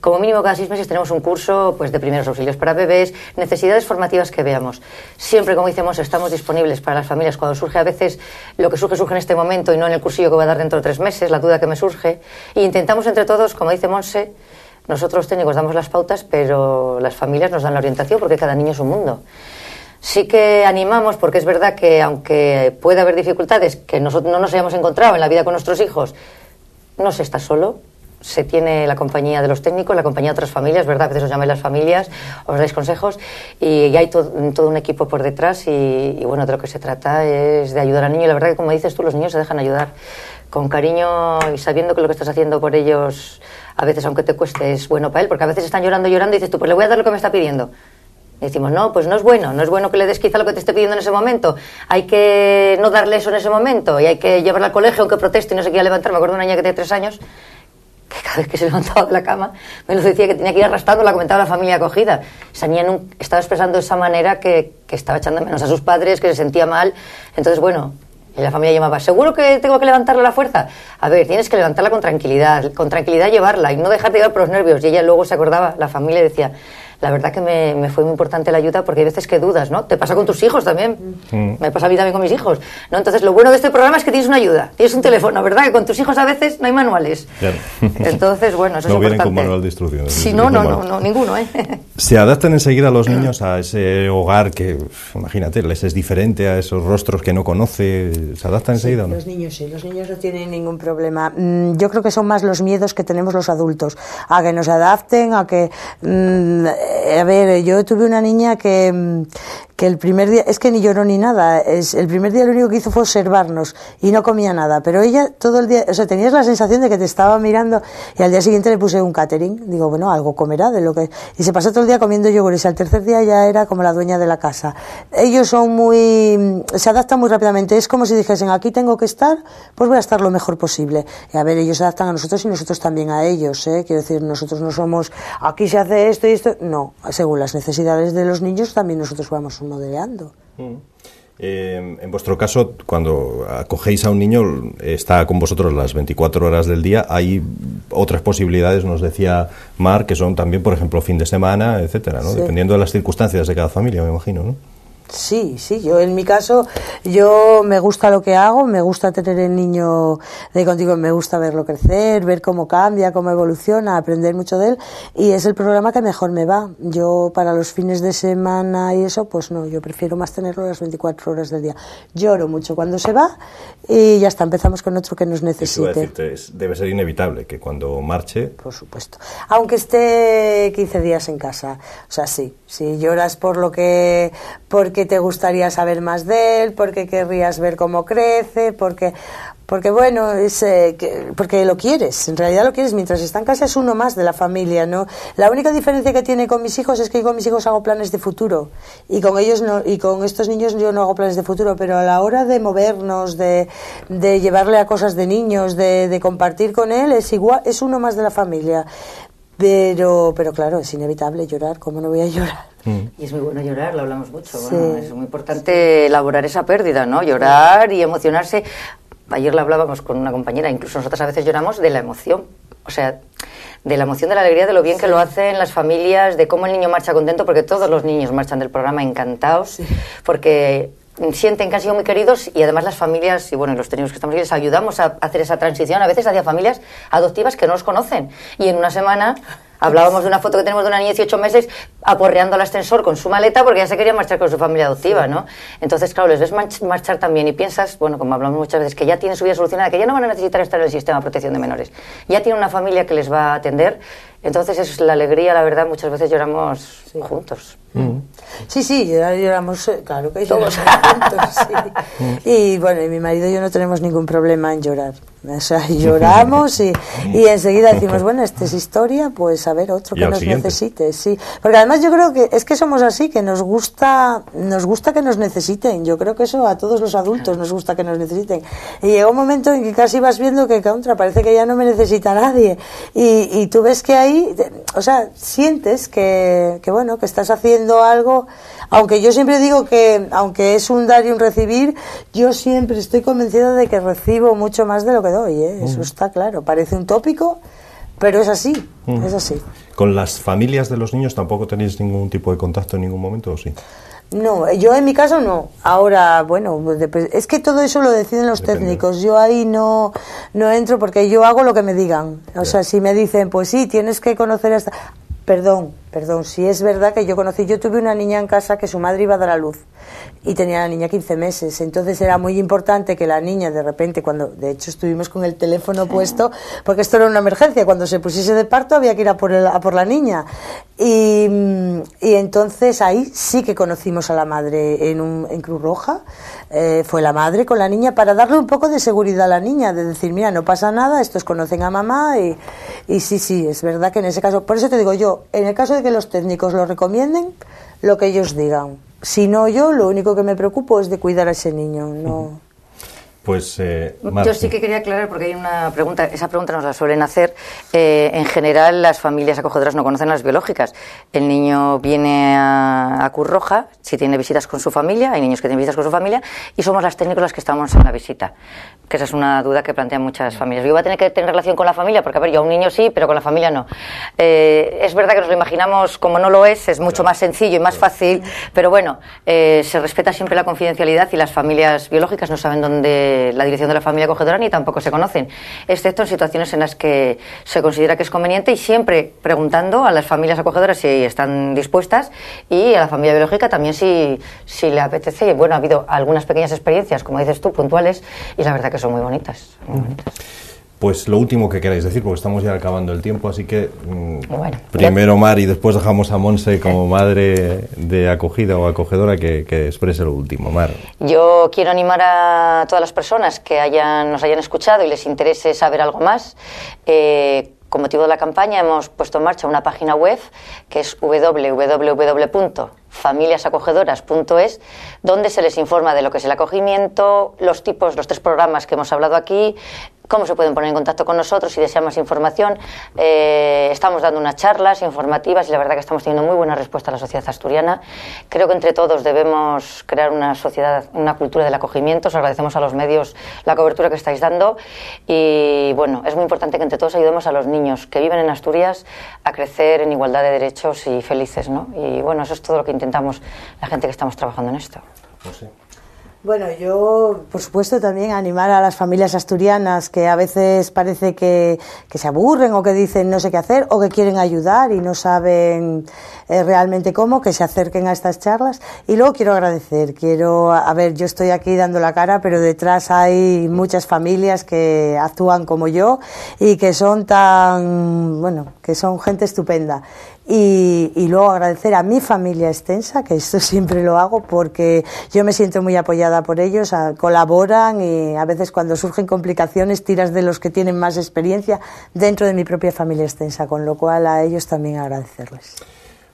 Speaker 3: como mínimo cada 6 meses tenemos un curso pues de primeros auxilios para bebés, necesidades formativas que veamos. Siempre, como decimos, estamos disponibles para las familias cuando surge a veces lo que surge en este momento y no en el cursillo que voy a dar dentro de 3 meses, la duda que me surge, e intentamos entre todos, como dice Monse, nosotros los técnicos damos las pautas, pero las familias nos dan la orientación porque cada niño es un mundo. Sí que animamos, porque es verdad que aunque puede haber dificultades que nosotros no nos hayamos encontrado en la vida con nuestros hijos, no se está solo, se tiene la compañía de los técnicos, la compañía de otras familias, ¿verdad? A veces os llamáis las familias, os dais consejos y hay todo un equipo por detrás y bueno, de lo que se trata es de ayudar al niño. Y la verdad que, como dices tú, los niños se dejan ayudar con cariño y sabiendo que lo que estás haciendo por ellos, a veces aunque te cueste, es bueno para él, porque a veces están llorando y dices tú, pues le voy a dar lo que me está pidiendo. Y decimos, no, pues no es bueno que le des quizá lo que te esté pidiendo en ese momento, hay que no darle eso en ese momento y hay que llevarla al colegio aunque proteste y no se quiera levantar. Me acuerdo de una niña que tiene 3 años, que cada vez que se levantaba de la cama me lo decía que tenía que ir arrastrando, la comentaba la familia acogida. Esa niña estaba expresando de esa manera que estaba echando menos a sus padres, que se sentía mal. Entonces, bueno, y la familia llamaba, ¿seguro que tengo que levantarla a la fuerza? A ver, tienes que levantarla con tranquilidad llevarla y no dejarte llevar por los nervios. Y ella luego se acordaba, la familia decía, la verdad que me fue muy importante la ayuda porque hay veces que dudas, ¿no? Te pasa con tus hijos también. Me pasa a mí también con mis hijos, ¿no? Entonces, lo bueno de este programa es que tienes una ayuda, tienes un teléfono, ¿verdad? Que con tus hijos a veces no hay manuales. Claro. Entonces, bueno, eso es importante.
Speaker 1: No vienen con manual de instrucciones.
Speaker 3: Sí, no, ninguno, ¿eh?
Speaker 1: Se adaptan enseguida los niños a ese hogar que, imagínate, les es diferente a esos rostros que no conoce. ¿Se adaptan enseguida o no?
Speaker 2: Los niños sí, los niños no tienen ningún problema. Yo creo que son más los miedos que tenemos los adultos, a que nos adapten, a que... a ver, yo tuve una niña que el primer día, es que ni lloró ni nada, el primer día lo único que hizo fue observarnos y no comía nada, pero ella todo el día, o sea, tenías la sensación de que te estaba mirando y al día siguiente le puse un catering, digo, bueno, algo comerá de lo que... Y se pasó todo el día comiendo yogures y al tercer día ya era como la dueña de la casa. Ellos se adaptan muy rápidamente, es como si dijesen, aquí tengo que estar, pues voy a estar lo mejor posible. Y a ver, ellos se adaptan a nosotros y nosotros también a ellos, quiero decir, nosotros no somos, aquí se hace esto y esto, no, según las necesidades de los niños también nosotros vamos modelando.
Speaker 1: En vuestro caso, cuando acogéis a un niño, está con vosotros las 24 horas del día. Hay otras posibilidades, nos decía Mar, que son también, por ejemplo, fin de semana, etcétera, ¿no? Sí. Dependiendo de las circunstancias de cada familia, me imagino, ¿no?
Speaker 2: Sí, yo en mi caso, yo me gusta lo que hago, me gusta tener el niño de contigo, me gusta verlo crecer, ver cómo cambia, cómo evoluciona, aprender mucho de él y es el programa que mejor me va. Yo para los fines de semana y eso, pues no, yo prefiero más tenerlo las 24 horas del día. Lloro mucho cuando se va y ya está, empezamos con otro que nos necesite.
Speaker 1: Debe ser inevitable que cuando marche...
Speaker 2: Por supuesto. Aunque esté 15 días en casa, o sea, sí, lloras porque te gustaría saber más de él, porque querrías ver cómo crece, porque bueno, porque lo quieres, en realidad lo quieres, mientras está en casa es uno más de la familia, ¿no? La única diferencia que tiene con mis hijos es que yo con mis hijos hago planes de futuro y con ellos no, y con estos niños yo no hago planes de futuro, pero a la hora de movernos, de llevarle a cosas de niños, de compartir con él, es igual, es uno más de la familia. Pero claro, es inevitable llorar, ¿cómo no voy a llorar?
Speaker 3: Y es muy bueno llorar, lo hablamos mucho, sí. Bueno, es muy importante elaborar esa pérdida, ¿no? Llorar y emocionarse. Ayer lo hablábamos con una compañera, incluso nosotras a veces lloramos de la emoción, o sea, de la emoción, de la alegría, de lo bien que lo hacen las familias, de cómo el niño marcha contento, porque todos los niños marchan del programa encantados, porque... sienten que han sido muy queridos y además las familias y bueno, los técnicos que estamos aquí les ayudamos a hacer esa transición a veces hacia familias adoptivas que no los conocen y en una semana hablábamos de una foto que tenemos de una niña de 18 meses aporreando al ascensor con su maleta porque ya se quería marchar con su familia adoptiva, ¿no? Entonces, claro, les ves marchar también y piensas, bueno, como hablamos muchas veces, que ya tienen su vida solucionada, que ya no van a necesitar estar en el sistema de protección de menores, ya tienen una familia que les va a atender, entonces es la alegría, la verdad, muchas veces lloramos juntos.
Speaker 2: Sí, sí, lloramos, claro que lloramos juntos, sí. Y bueno, y mi marido y yo no tenemos ningún problema en llorar. O sea, lloramos y enseguida decimos, bueno, esta es historia, pues a ver, otro que nos necesite, sí. Porque además yo creo que es que somos así, que nos gusta que nos necesiten. Yo creo que eso a todos los adultos nos gusta que nos necesiten. Y llega un momento en que casi vas viendo que contra, parece que ya no me necesita nadie. Y tú ves que ahí, o sea, sientes que bueno, que estás haciendo algo. Aunque yo siempre digo que, aunque es un dar y un recibir, yo siempre estoy convencida de que recibo mucho más de lo que doy, ¿eh? Eso está claro. Parece un tópico, pero es así, es así.
Speaker 1: ¿Con las familias de los niños tampoco tenéis ningún tipo de contacto en ningún momento o sí?
Speaker 2: No, yo en mi caso no. Ahora, bueno, es que todo eso lo deciden los técnicos. Yo ahí no entro porque yo hago lo que me digan. O sea, si me dicen, pues sí, tienes que conocer a esta... Perdón, si es verdad que yo tuve una niña en casa que su madre iba a dar a luz y tenía la niña 15 meses, entonces era muy importante que la niña de repente, de hecho estuvimos con el teléfono puesto, porque esto era una emergencia, cuando se pusiese de parto había que ir a por la niña, y entonces ahí sí que conocimos a la madre en Cruz Roja, fue la madre con la niña para darle un poco de seguridad a la niña, de decir, mira, no pasa nada, estos conocen a mamá, y sí, es verdad que en ese caso, por eso te digo yo, en el caso de que los técnicos lo recomienden, lo que ellos digan. Si no, yo lo único que me preocupo es de cuidar a ese niño, no...
Speaker 1: Pues,
Speaker 3: yo sí que quería aclarar, porque hay una pregunta, esa pregunta nos la suelen hacer. En general, las familias acogedoras no conocen a las biológicas. El niño viene a Cruz Roja, si tiene visitas con su familia, hay niños que tienen visitas con su familia, y somos las técnicos las que estamos en la visita. Que esa es una duda que plantean muchas familias. Yo voy a tener que tener relación con la familia, porque a ver, yo a un niño sí, pero con la familia no. Es verdad que nos lo imaginamos como no lo es mucho más sencillo y más fácil, pero bueno, se respeta siempre la confidencialidad y las familias biológicas no saben dónde la dirección de la familia acogedora ni tampoco se conocen, excepto en situaciones en las que se considera que es conveniente, y siempre preguntando a las familias acogedoras si están dispuestas, y a la familia biológica también si le apetece. Y bueno, ha habido algunas pequeñas experiencias, como dices tú, puntuales, y la verdad que son muy bonitas, muy bonitas.
Speaker 1: Pues lo último que queráis decir, porque estamos ya acabando el tiempo, así que
Speaker 3: bueno,
Speaker 1: primero Mar y después dejamos a Monse como madre de acogida o acogedora que exprese lo último. Mar.
Speaker 3: Yo quiero animar a todas las personas que nos hayan escuchado y les interese saber algo más. Con motivo de la campaña hemos puesto en marcha una página web que es www.familiasacogedoras.es, donde se les informa de lo que es el acogimiento, los 3 programas que hemos hablado aquí, cómo se pueden poner en contacto con nosotros si desean más información. Estamos dando unas charlas informativas y la verdad que estamos teniendo muy buena respuesta a la sociedad asturiana. Creo que entre todos debemos crear una sociedad, una cultura del acogimiento. Os agradecemos a los medios la cobertura que estáis dando, y bueno, es muy importante que entre todos ayudemos a los niños que viven en Asturias a crecer en igualdad de derechos y felices, ¿no? Y bueno, eso es todo lo que intentamos la gente que estamos trabajando en esto.
Speaker 1: No sé.
Speaker 2: Bueno, yo, por supuesto, también animar a las familias asturianas que a veces parece que se aburren o que dicen no sé qué hacer o que quieren ayudar y no saben realmente cómo, que se acerquen a estas charlas. Y luego quiero agradecer, yo estoy aquí dando la cara, pero detrás hay muchas familias que actúan como yo y que son que son gente estupenda. Y luego agradecer a mi familia extensa, que esto siempre lo hago porque yo me siento muy apoyada por ellos, colaboran, y a veces cuando surgen complicaciones tiras de los que tienen más experiencia dentro de mi propia familia extensa, con lo cual a ellos también agradecerles.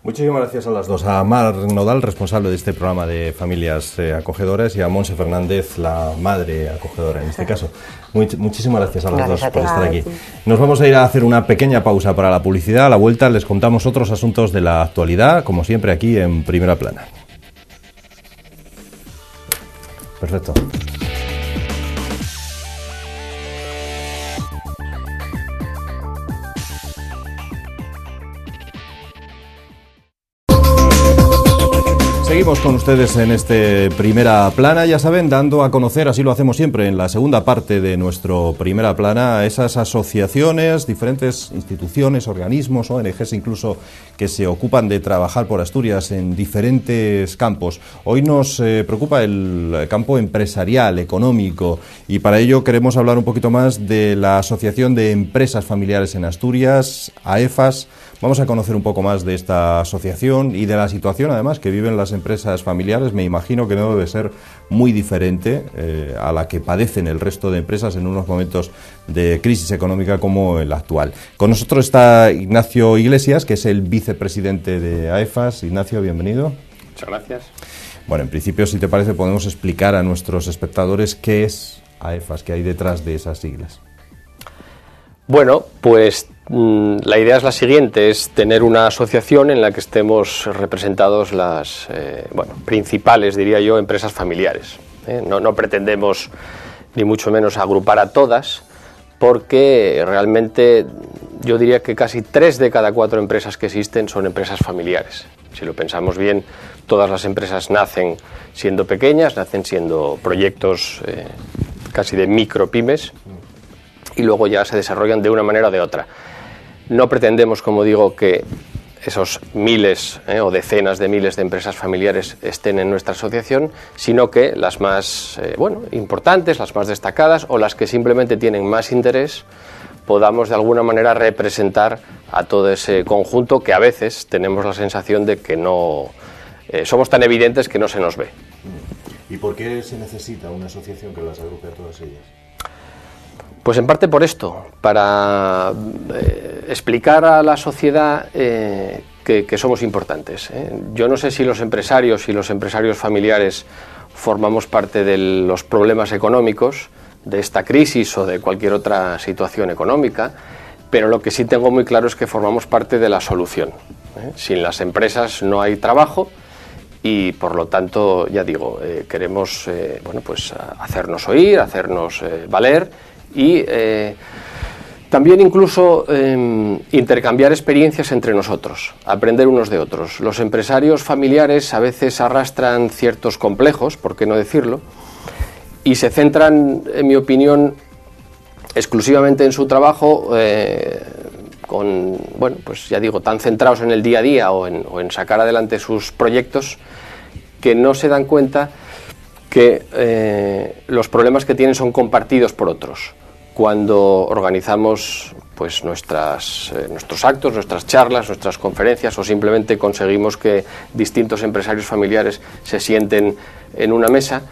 Speaker 1: Muchísimas gracias a las dos, a Mar Nodal, responsable de este programa de familias acogedoras, y a Monse Fernández, la madre acogedora en este caso. Muchísimas gracias a las dos por estar aquí. Nos vamos a ir a hacer una pequeña pausa para la publicidad. A la vuelta les contamos otros asuntos de la actualidad, como siempre aquí en Primera Plana. Perfecto. Seguimos con ustedes en este Primera Plana, ya saben, dando a conocer, así lo hacemos siempre en la segunda parte de nuestro Primera Plana, esas asociaciones, diferentes instituciones, organismos, ONGs incluso, que se ocupan de trabajar por Asturias en diferentes campos. Hoy nos preocupa el campo empresarial, económico, y para ello queremos hablar un poquito más de la Asociación de Empresas Familiares en Asturias, AEFAS, Vamos a conocer un poco más de esta asociación y de la situación, además, que viven las empresas familiares. Me imagino que no debe ser muy diferente a la que padecen el resto de empresas en unos momentos de crisis económica como el actual. Con nosotros está Ignacio Iglesias, que es el vicepresidente de AEFAS. Ignacio, bienvenido.
Speaker 4: Muchas gracias.
Speaker 1: Bueno, en principio, si te parece, podemos explicar a nuestros espectadores qué es AEFAS, qué hay detrás de esas siglas.
Speaker 4: Bueno, pues la idea es la siguiente, es tener una asociación en la que estemos representados las principales, diría yo, empresas familiares. No pretendemos ni mucho menos agrupar a todas, porque realmente yo diría que casi 3 de cada 4 empresas que existen son empresas familiares. Si lo pensamos bien, todas las empresas nacen siendo pequeñas, nacen siendo proyectos casi de micropymes y luego ya se desarrollan de una manera o de otra. No pretendemos, como digo, que esos miles o decenas de miles de empresas familiares estén en nuestra asociación, sino que las más importantes, las más destacadas o las que simplemente tienen más interés, podamos de alguna manera representar a todo ese conjunto que a veces tenemos la sensación de que no somos tan evidentes que no se nos ve.
Speaker 1: ¿Y por qué se necesita una asociación que las agrupe a todas ellas?
Speaker 4: Pues en parte por esto, para explicar a la sociedad que somos importantes. Yo no sé si los empresarios y los empresarios familiares formamos parte de los problemas económicos, de esta crisis o de cualquier otra situación económica, pero lo que sí tengo muy claro es que formamos parte de la solución. Sin las empresas no hay trabajo y por lo tanto, ya digo, queremos hacernos oír, hacernos valer y también incluso intercambiar experiencias entre nosotros, aprender unos de otros. Los empresarios familiares a veces arrastran ciertos complejos, por qué no decirlo, y se centran, en mi opinión, exclusivamente en su trabajo, tan centrados en el día a día o en sacar adelante sus proyectos, que no se dan cuenta que los problemas que tienen son compartidos por otros. Cuando organizamos nuestros actos, nuestras charlas, nuestras conferencias o simplemente conseguimos que distintos empresarios familiares se sienten en una mesa,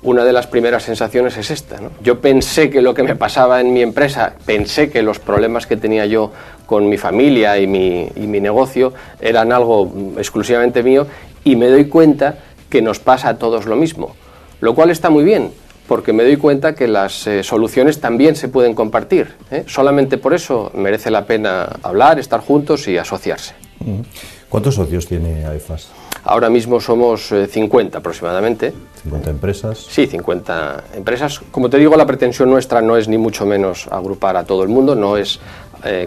Speaker 4: una de las primeras sensaciones es esta, ¿no? Yo pensé que lo que me pasaba en mi empresa, pensé que los problemas que tenía yo con mi familia y mi negocio eran algo exclusivamente mío y me doy cuenta que nos pasa a todos lo mismo, lo cual está muy bien, porque me doy cuenta que las soluciones también se pueden compartir. Solamente por eso merece la pena hablar, estar juntos y asociarse.
Speaker 1: ¿Cuántos socios tiene AEFAS?
Speaker 4: Ahora mismo somos 50 aproximadamente.
Speaker 1: ¿50 empresas?
Speaker 4: Sí, 50 empresas. Como te digo, la pretensión nuestra no es ni mucho menos agrupar a todo el mundo, no es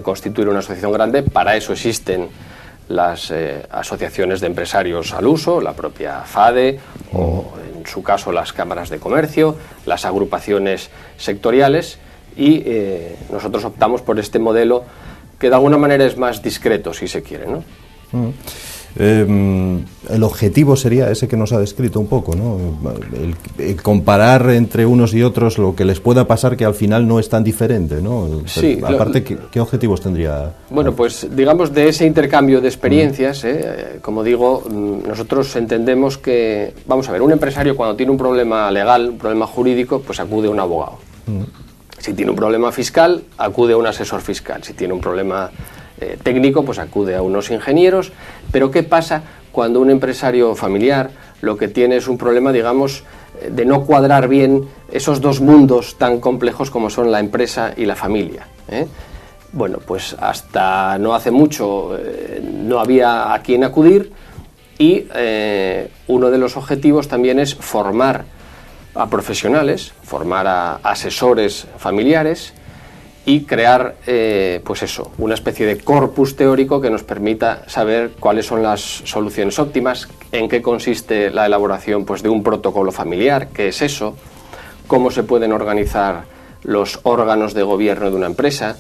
Speaker 4: constituir una asociación grande. Para eso existen las asociaciones de empresarios al uso, la propia FADE o en su caso las cámaras de comercio, las agrupaciones sectoriales y nosotros optamos por este modelo que de alguna manera es más discreto, si se quiere, ¿no?
Speaker 1: El objetivo sería ese que nos ha descrito un poco, ¿no? El comparar entre unos y otros lo que les pueda pasar, que al final no es tan diferente, ¿no?
Speaker 4: Sí,
Speaker 1: aparte, ¿qué objetivos tendría?
Speaker 4: Bueno, pues digamos de ese intercambio de experiencias, como digo, nosotros entendemos que, vamos a ver, un empresario cuando tiene un problema legal, un problema jurídico, pues acude a un abogado. Si tiene un problema fiscal, acude a un asesor fiscal. Si tiene un problema técnico, pues acude a unos ingenieros. Pero ¿qué pasa cuando un empresario familiar lo que tiene es un problema, digamos, de no cuadrar bien esos dos mundos tan complejos como son la empresa y la familia? Bueno, pues hasta no hace mucho no había a quién acudir y uno de los objetivos también es formar a profesionales, formar a asesores familiares y crear, una especie de corpus teórico que nos permita saber cuáles son las soluciones óptimas, en qué consiste la elaboración de un protocolo familiar, qué es eso, cómo se pueden organizar los órganos de gobierno de una empresa,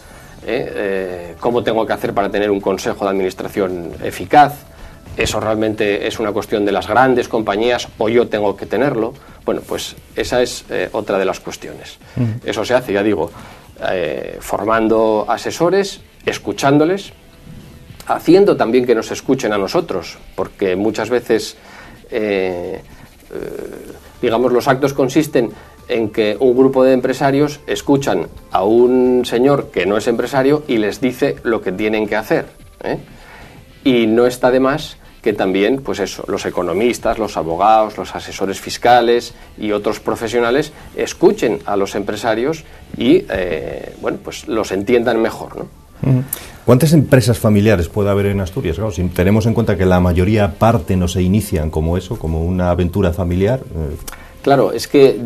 Speaker 4: cómo tengo que hacer para tener un consejo de administración eficaz. ¿Eso realmente es una cuestión de las grandes compañías o yo tengo que tenerlo? Bueno, pues esa es otra de las cuestiones. Eso se hace, ya digo, formando asesores, escuchándoles haciendo también que nos escuchen a nosotros, porque muchas veces, digamos, los actos consisten en que un grupo de empresarios escuchan a un señor que no es empresario y les dice lo que tienen que hacer, ¿eh? Y no está de más que también, pues eso, los economistas, los abogados, los asesores fiscales y otros profesionales escuchen a los empresarios y, bueno, pues los entiendan mejor, ¿no?
Speaker 1: ¿Cuántas empresas familiares puede haber en Asturias? Claro, si tenemos en cuenta que la mayoría parte no se inician como eso, como una aventura familiar.
Speaker 4: Claro, es que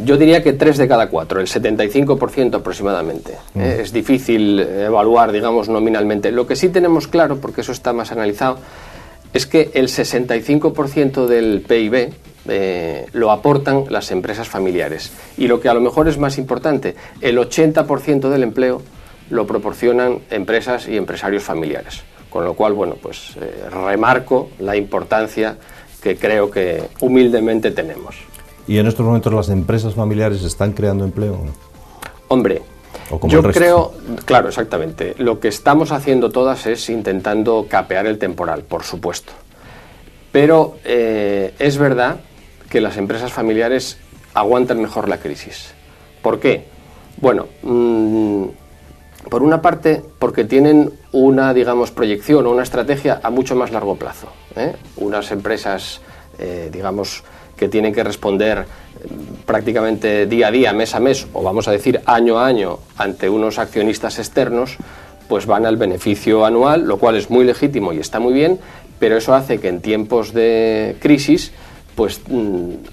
Speaker 4: yo diría que 3 de cada 4, el 75% aproximadamente. Es difícil evaluar, digamos, nominalmente. Lo que sí tenemos claro, porque eso está más analizado, es que el 65% del PIB lo aportan las empresas familiares. Y lo que a lo mejor es más importante, el 80% del empleo lo proporcionan empresas y empresarios familiares. Con lo cual, bueno, pues remarco la importancia que creo que humildemente tenemos.
Speaker 1: ¿Y en estos momentos las empresas familiares están creando empleo?
Speaker 4: Hombre, yo creo, claro, exactamente. Lo que estamos haciendo todas es intentando capear el temporal, por supuesto. Pero es verdad que las empresas familiares aguantan mejor la crisis. ¿Por qué? Bueno, por una parte, porque tienen una, digamos, proyección o una estrategia a mucho más largo plazo, ¿eh? Unas empresas, digamos, que tienen que responder prácticamente día a día, mes a mes, o vamos a decir año a año, ante unos accionistas externos, pues van al beneficio anual, lo cual es muy legítimo y está muy bien, pero eso hace que en tiempos de crisis pues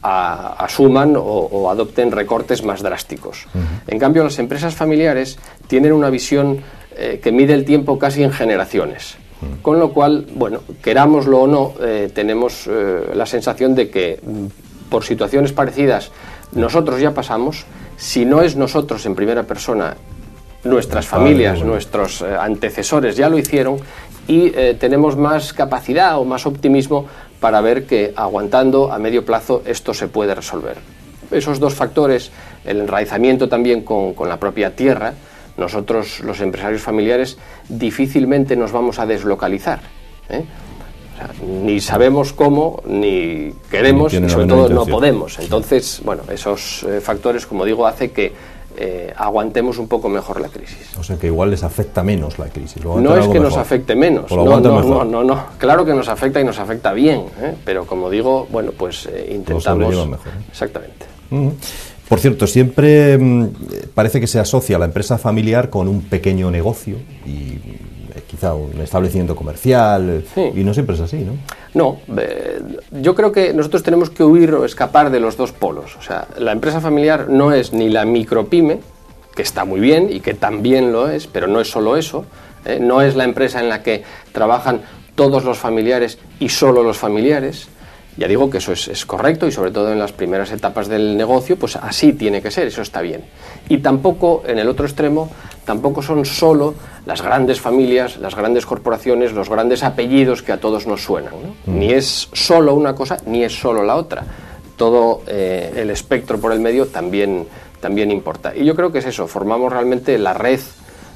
Speaker 4: asuman o adopten recortes más drásticos. En cambio, las empresas familiares tienen una visión que mide el tiempo casi en generaciones. Con lo cual, bueno, querámoslo o no, tenemos la sensación de que por situaciones parecidas nosotros ya pasamos. Si no es nosotros en primera persona, nuestras familias, nuestros antecesores ya lo hicieron, y tenemos más capacidad o más optimismo para ver que aguantando a medio plazo esto se puede resolver. Esos dos factores, el enraizamiento también con la propia tierra, nosotros los empresarios familiares difícilmente nos vamos a deslocalizar, ¿eh? O sea, ni sabemos cómo, ni queremos, y sobre todo no podemos. Entonces, bueno, esos factores, como digo, hace que aguantemos un poco mejor la crisis.
Speaker 1: O sea que igual les afecta menos la crisis.
Speaker 4: No es que nos afecte menos, no. Claro que nos afecta y nos afecta bien, ¿eh? Pero como digo, bueno, pues intentamos...
Speaker 1: Mejor, ¿eh?
Speaker 4: Exactamente.
Speaker 1: Por cierto, siempre parece que se asocia la empresa familiar con un pequeño negocio y quizá un establecimiento comercial, sí. Y no siempre es así, ¿no?
Speaker 4: No, yo creo que nosotros tenemos que huir o escapar de los dos polos. O sea, la empresa familiar no es ni la micropyme, que está muy bien y que también lo es, pero no es solo eso, ¿eh? No es la empresa en la que trabajan todos los familiares y solo los familiares. Ya digo que eso es correcto, y sobre todo en las primeras etapas del negocio, pues así tiene que ser, eso está bien. Y tampoco, en el otro extremo, tampoco son solo las grandes familias, las grandes corporaciones, los grandes apellidos que a todos nos suenan, ¿no? Ni es solo una cosa, ni es solo la otra. Todo el espectro por el medio también importa. Y yo creo que es eso, formamos realmente la red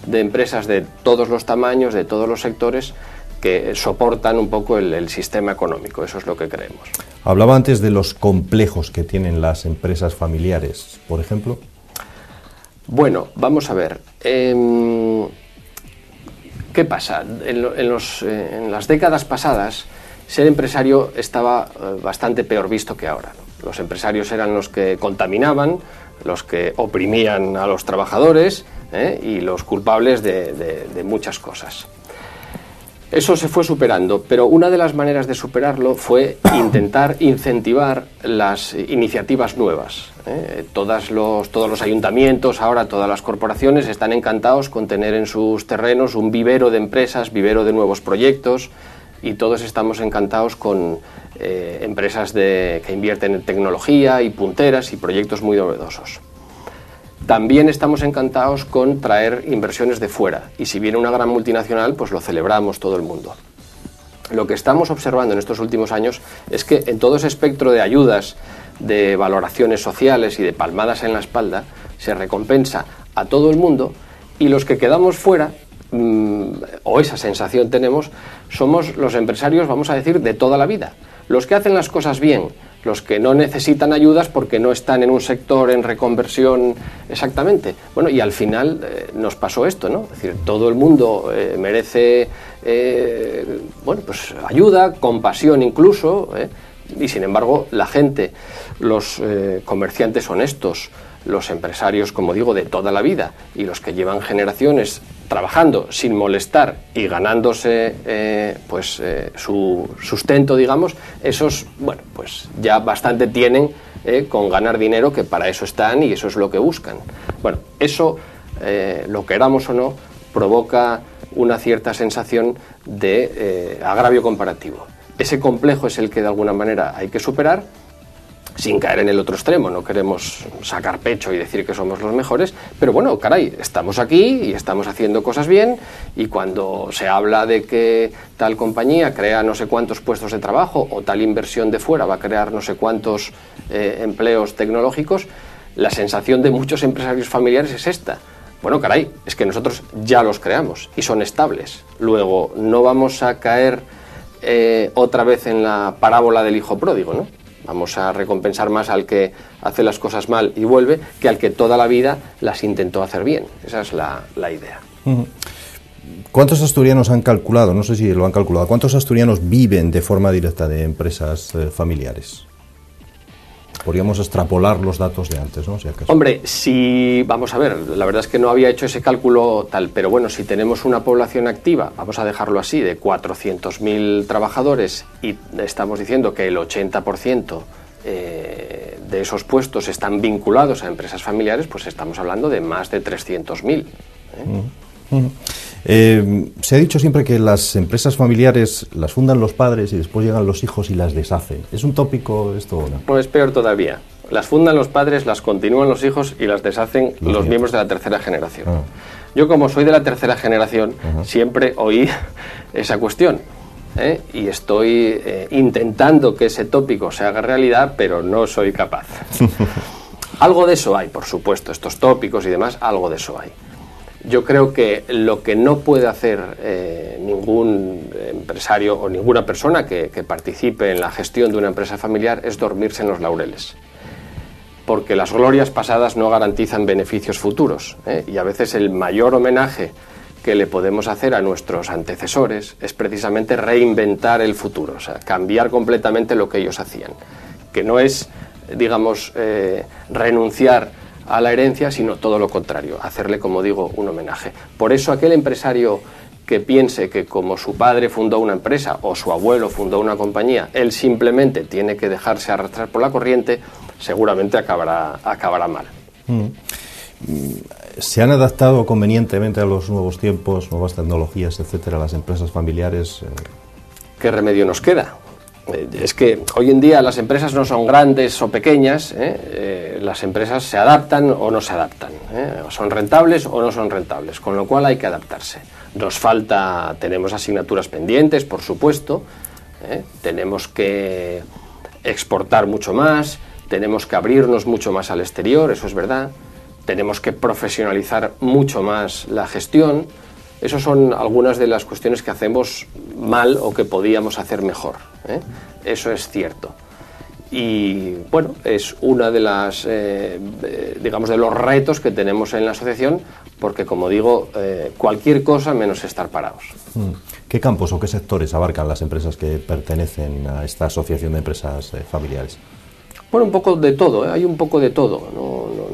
Speaker 4: de empresas de todos los tamaños, de todos los sectores, que soportan un poco el sistema económico. Eso es lo que creemos.
Speaker 1: Hablaba antes de los complejos que tienen las empresas familiares, por ejemplo.
Speaker 4: Bueno, vamos a ver. ¿Qué pasa? En las décadas pasadas, ser empresario estaba bastante peor visto que ahora, ¿no? Los empresarios eran los que contaminaban, los que oprimían a los trabajadores, y los culpables de muchas cosas. Eso se fue superando, pero una de las maneras de superarlo fue intentar incentivar las iniciativas nuevas. Todos los ayuntamientos, ahora todas las corporaciones, están encantados con tener en sus terrenos un vivero de empresas, vivero de nuevos proyectos, y todos estamos encantados con empresas que invierten en tecnología y punteras y proyectos muy novedosos. También estamos encantados con traer inversiones de fuera, y si viene una gran multinacional, pues lo celebramos todo el mundo. Lo que estamos observando en estos últimos años es que en todo ese espectro de ayudas, de valoraciones sociales y de palmadas en la espalda, se recompensa a todo el mundo, y los que quedamos fuera, o esa sensación tenemos, somos los empresarios, vamos a decir, de toda la vida. Los que hacen las cosas bien, los que no necesitan ayudas porque no están en un sector en reconversión exactamente. Bueno, y al final nos pasó esto, ¿no? Es decir, todo el mundo merece bueno, pues ayuda, compasión incluso, y sin embargo la gente, los comerciantes honestos, los empresarios, como digo, de toda la vida y los que llevan generaciones trabajando sin molestar y ganándose su sustento, digamos, esos, bueno, pues ya bastante tienen con ganar dinero, que para eso están y eso es lo que buscan. Bueno, eso, lo queramos o no, provoca una cierta sensación de agravio comparativo. Ese complejo es el que de alguna manera hay que superar, sin caer en el otro extremo. No queremos sacar pecho y decir que somos los mejores, pero bueno, caray, estamos aquí y estamos haciendo cosas bien, y cuando se habla de que tal compañía crea no sé cuántos puestos de trabajo o tal inversión de fuera va a crear no sé cuántos empleos tecnológicos, la sensación de muchos empresarios familiares es esta. Bueno, caray, es que nosotros ya los creamos y son estables. Luego, no vamos a caer otra vez en la parábola del hijo pródigo, ¿no? Vamos a recompensar más al que hace las cosas mal y vuelve que al que toda la vida las intentó hacer bien. Esa es la idea.
Speaker 1: ¿Cuántos asturianos han calculado, no sé si lo han calculado, cuántos asturianos viven de forma directa de empresas familiares? Podríamos extrapolar los datos de antes, ¿no? Si acaso.
Speaker 4: Hombre, si, vamos a ver, la verdad es que no había hecho ese cálculo tal, pero bueno, si tenemos una población activa, vamos a dejarlo así, de 400.000 trabajadores, y estamos diciendo que el 80% de esos puestos están vinculados a empresas familiares, pues estamos hablando de más de 300.000.
Speaker 1: Se ha dicho siempre que las empresas familiares las fundan los padres y después llegan los hijos y las deshacen. ¿Es un tópico esto o no?
Speaker 4: Pues peor todavía. Las fundan los padres, las continúan los hijos y las deshacen los miembros de la tercera generación. Yo, como soy de la tercera generación, siempre oí esa cuestión. Y estoy intentando que ese tópico se haga realidad, pero no soy capaz. Algo de eso hay, por supuesto, estos tópicos y demás, algo de eso hay. Yo creo que lo que no puede hacer ningún empresario o ninguna persona que participe en la gestión de una empresa familiar es dormirse en los laureles, porque las glorias pasadas no garantizan beneficios futuros, y a veces el mayor homenaje que le podemos hacer a nuestros antecesores es precisamente reinventar el futuro, o sea, cambiar completamente lo que ellos hacían, que no es, digamos, renunciar a la herencia, sino todo lo contrario, hacerle, como digo, un homenaje. Por eso aquel empresario que piense que como su padre fundó una empresa o su abuelo fundó una compañía, él simplemente tiene que dejarse arrastrar por la corriente, seguramente acabará mal.
Speaker 1: ¿Se han adaptado convenientemente a los nuevos tiempos, nuevas tecnologías, etcétera, las empresas familiares?
Speaker 4: ¿Qué remedio nos queda? Es que hoy en día las empresas no son grandes o pequeñas, las empresas se adaptan o no se adaptan, son rentables o no son rentables, con lo cual hay que adaptarse. Tenemos asignaturas pendientes, por supuesto, tenemos que exportar mucho más, tenemos que abrirnos mucho más al exterior, eso es verdad, tenemos que profesionalizar mucho más la gestión. Esas son algunas de las cuestiones que hacemos mal o que podíamos hacer mejor, eso es cierto. Y bueno, es una de las, digamos, de los retos que tenemos en la asociación, porque, como digo, cualquier cosa menos estar parados.
Speaker 1: ¿Qué campos o qué sectores abarcan las empresas que pertenecen a esta asociación de empresas familiares?
Speaker 4: Bueno, un poco de todo, hay un poco de todo.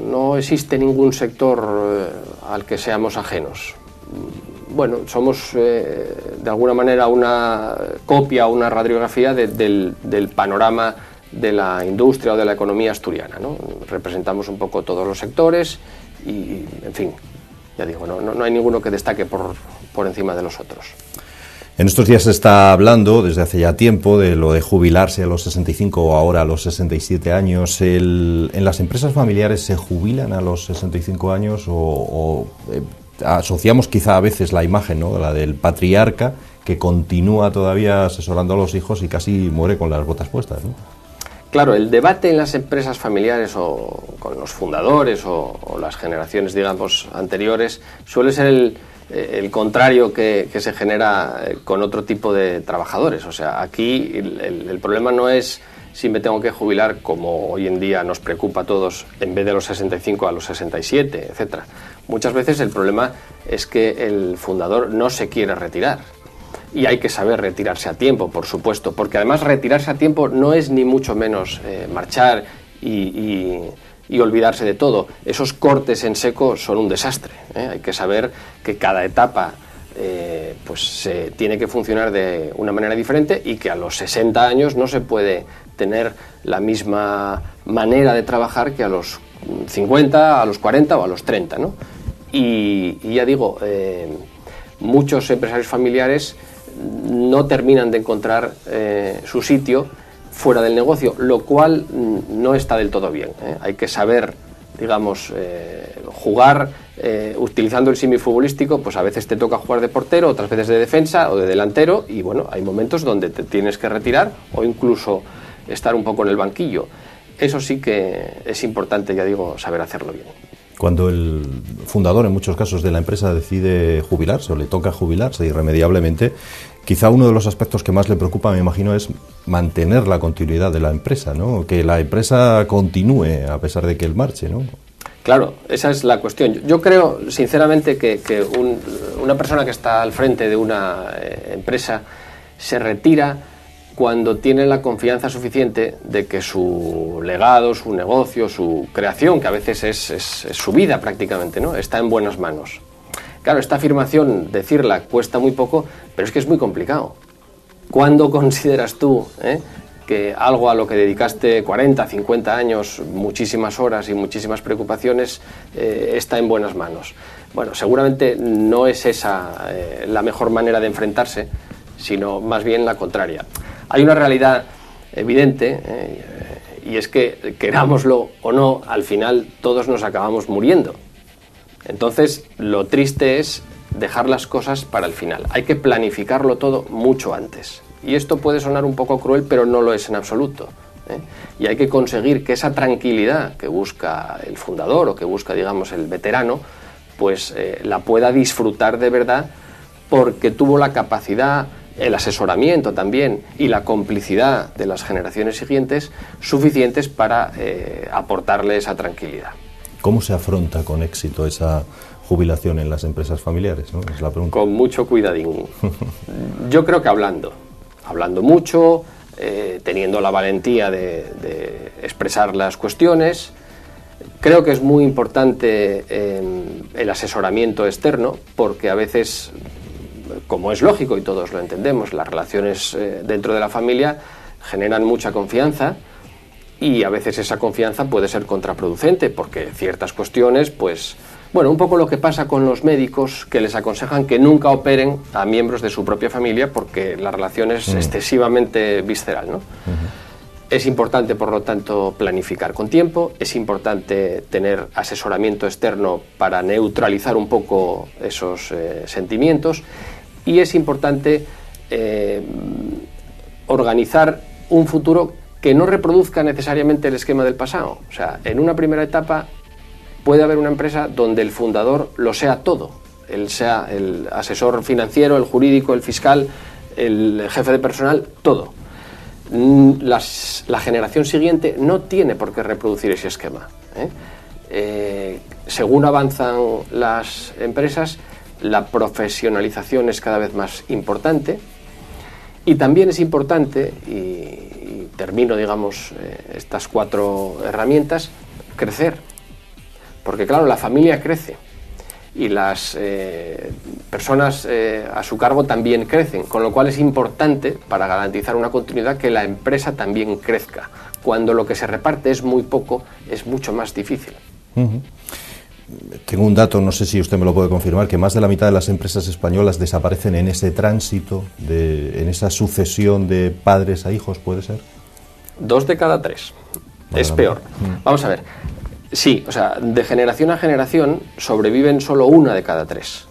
Speaker 4: No existe ningún sector al que seamos ajenos. Bueno, somos de alguna manera una copia, una radiografía del panorama de la industria o de la economía asturiana, ¿no? Representamos un poco todos los sectores y, en fin, ya digo, no hay ninguno que destaque por encima de los otros.
Speaker 1: En estos días se está hablando, desde hace ya tiempo, de lo de jubilarse a los 65 o ahora a los 67 años. ¿En las empresas familiares se jubilan a los 65 años o asociamos quizá a veces la imagen, ¿no?, la del patriarca que continúa todavía asesorando a los hijos y casi muere con las botas puestas, ¿no?
Speaker 4: Claro, el debate en las empresas familiares o con los fundadores o las generaciones, digamos, anteriores, suele ser el contrario que se genera con otro tipo de trabajadores. O sea, aquí el problema no es si me tengo que jubilar, como hoy en día nos preocupa a todos, en vez de los 65 a los 67, etcétera. Muchas veces el problema es que el fundador no se quiere retirar. Y hay que saber retirarse a tiempo, por supuesto, porque además retirarse a tiempo no es ni mucho menos marchar y olvidarse de todo. Esos cortes en seco son un desastre. Hay que saber que cada etapa pues se tiene que funcionar de una manera diferente y que a los 60 años no se puede tener la misma manera de trabajar que a los 50, a los 40 o a los 30, ¿no? Y ya digo, muchos empresarios familiares no terminan de encontrar su sitio fuera del negocio, lo cual no está del todo bien. Hay que saber, digamos, jugar utilizando el símil futbolístico, pues a veces te toca jugar de portero, otras veces de defensa o de delantero, y bueno, hay momentos donde te tienes que retirar o incluso estar un poco en el banquillo. Eso sí que es importante, ya digo, saber hacerlo bien.
Speaker 1: Cuando el fundador, en muchos casos de la empresa, decide jubilarse o le toca jubilarse irremediablemente, quizá uno de los aspectos que más le preocupa, me imagino, es mantener la continuidad de la empresa, ¿no? Que la empresa continúe a pesar de que él marche, ¿no?
Speaker 4: Claro, esa es la cuestión. Yo creo, sinceramente, que una persona que está al frente de una empresa se retira cuando tiene la confianza suficiente de que su legado, su negocio, su creación, que a veces es su vida prácticamente, ¿no?, está en buenas manos. Claro, esta afirmación, decirla cuesta muy poco, pero es que es muy complicado. ¿Cuándo consideras tú que algo a lo que dedicaste 40, 50 años, muchísimas horas y muchísimas preocupaciones, está en buenas manos? Bueno, seguramente no es esa la mejor manera de enfrentarse, sino más bien la contraria. Hay una realidad evidente, y es que, querámoslo o no, al final todos nos acabamos muriendo. Entonces, lo triste es dejar las cosas para el final. Hay que planificarlo todo mucho antes. Y esto puede sonar un poco cruel, pero no lo es en absoluto. Y hay que conseguir que esa tranquilidad que busca el fundador o que busca, digamos, el veterano, pues la pueda disfrutar de verdad, porque tuvo la capacidad, el asesoramiento también y la complicidad de las generaciones siguientes suficientes para aportarle esa tranquilidad.
Speaker 1: ¿Cómo se afronta con éxito esa jubilación en las empresas familiares, ¿no? Es la pregunta.
Speaker 4: Con mucho cuidadín. Yo creo que hablando mucho, teniendo la valentía de expresar las cuestiones. Creo que es muy importante el asesoramiento externo, porque a veces, como es lógico y todos lo entendemos, las relaciones dentro de la familia generan mucha confianza, y a veces esa confianza puede ser contraproducente, porque ciertas cuestiones, pues, bueno, un poco lo que pasa con los médicos, que les aconsejan que nunca operen a miembros de su propia familia porque la relación es excesivamente visceral, ¿no? Es importante, por lo tanto, planificar con tiempo, es importante tener asesoramiento externo para neutralizar un poco esos sentimientos, y es importante organizar un futuro que no reproduzca necesariamente el esquema del pasado. O sea, en una primera etapa puede haber una empresa donde el fundador lo sea todo. Él sea el asesor financiero, el jurídico, el fiscal, el jefe de personal, todo. La generación siguiente no tiene por qué reproducir ese esquema. Según avanzan las empresas, la profesionalización es cada vez más importante, y también es importante, y termino, digamos, estas 4 herramientas, crecer. Porque claro, la familia crece y las personas a su cargo también crecen, con lo cual es importante, para garantizar una continuidad, que la empresa también crezca. Cuando lo que se reparte es muy poco, es mucho más difícil.
Speaker 1: Tengo un dato, no sé si usted me lo puede confirmar, que más de la mitad de las empresas españolas desaparecen en ese tránsito, en esa sucesión de padres a hijos, ¿puede ser?
Speaker 4: 2 de cada 3. Es peor. Vamos a ver. Sí, o sea, de generación a generación sobreviven solo 1 de cada 3.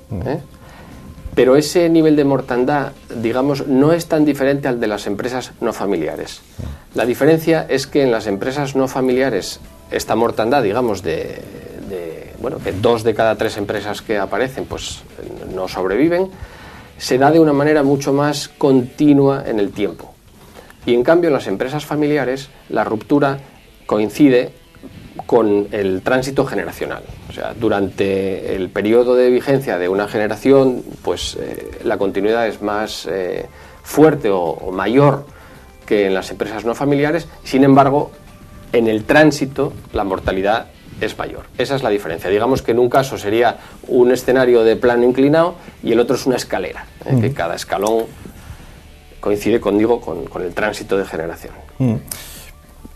Speaker 4: Pero ese nivel de mortandad, digamos, no es tan diferente al de las empresas no familiares. La diferencia es que en las empresas no familiares esta mortandad, digamos, de bueno, que 2 de cada 3 empresas que aparecen pues no sobreviven, se da de una manera mucho más continua en el tiempo. Y en cambio en las empresas familiares la ruptura coincide con el tránsito generacional. O sea, durante el periodo de vigencia de una generación, pues la continuidad es más fuerte o mayor que en las empresas no familiares. Sin embargo, en el tránsito la mortalidad es mayor. Esa es la diferencia. Digamos que en un caso sería un escenario de plano inclinado y el otro es una escalera, que cada escalón coincide con el tránsito de generación.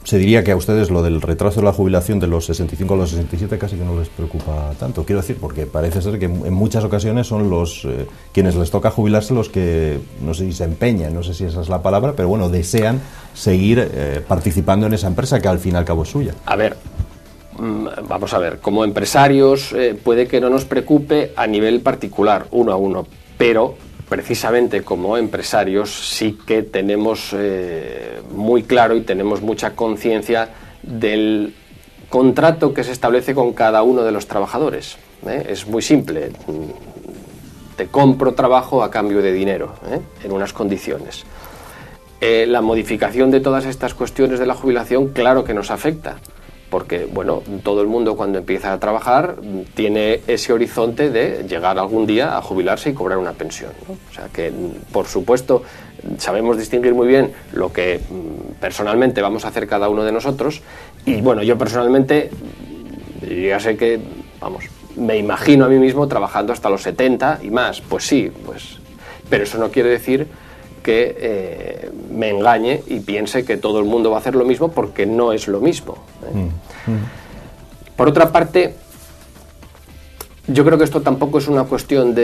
Speaker 1: Se diría que a ustedes lo del retraso de la jubilación de los 65 a los 67 casi que no les preocupa tanto. Quiero decir, porque parece ser que en muchas ocasiones son los quienes les toca jubilarse los que, no sé si se empeñan, no sé si esa es la palabra, pero bueno, desean seguir participando en esa empresa que al fin y al cabo es suya.
Speaker 4: A ver, vamos a ver, como empresarios puede que no nos preocupe a nivel particular, uno a uno, pero precisamente como empresarios sí que tenemos muy claro y tenemos mucha conciencia del contrato que se establece con cada uno de los trabajadores. Es muy simple, te compro trabajo a cambio de dinero, en unas condiciones. La modificación de todas estas cuestiones de la jubilación, claro que nos afecta, porque bueno, todo el mundo cuando empieza a trabajar tiene ese horizonte de llegar algún día a jubilarse y cobrar una pensión, ¿no? O sea que, por supuesto, sabemos distinguir muy bien lo que personalmente vamos a hacer cada uno de nosotros, y bueno, yo personalmente ya sé que, vamos, me imagino a mí mismo trabajando hasta los 70 y más, pues sí, pues, pero eso no quiere decir que me engañe y piense que todo el mundo va a hacer lo mismo, porque no es lo mismo. Por otra parte, yo creo que esto tampoco es una cuestión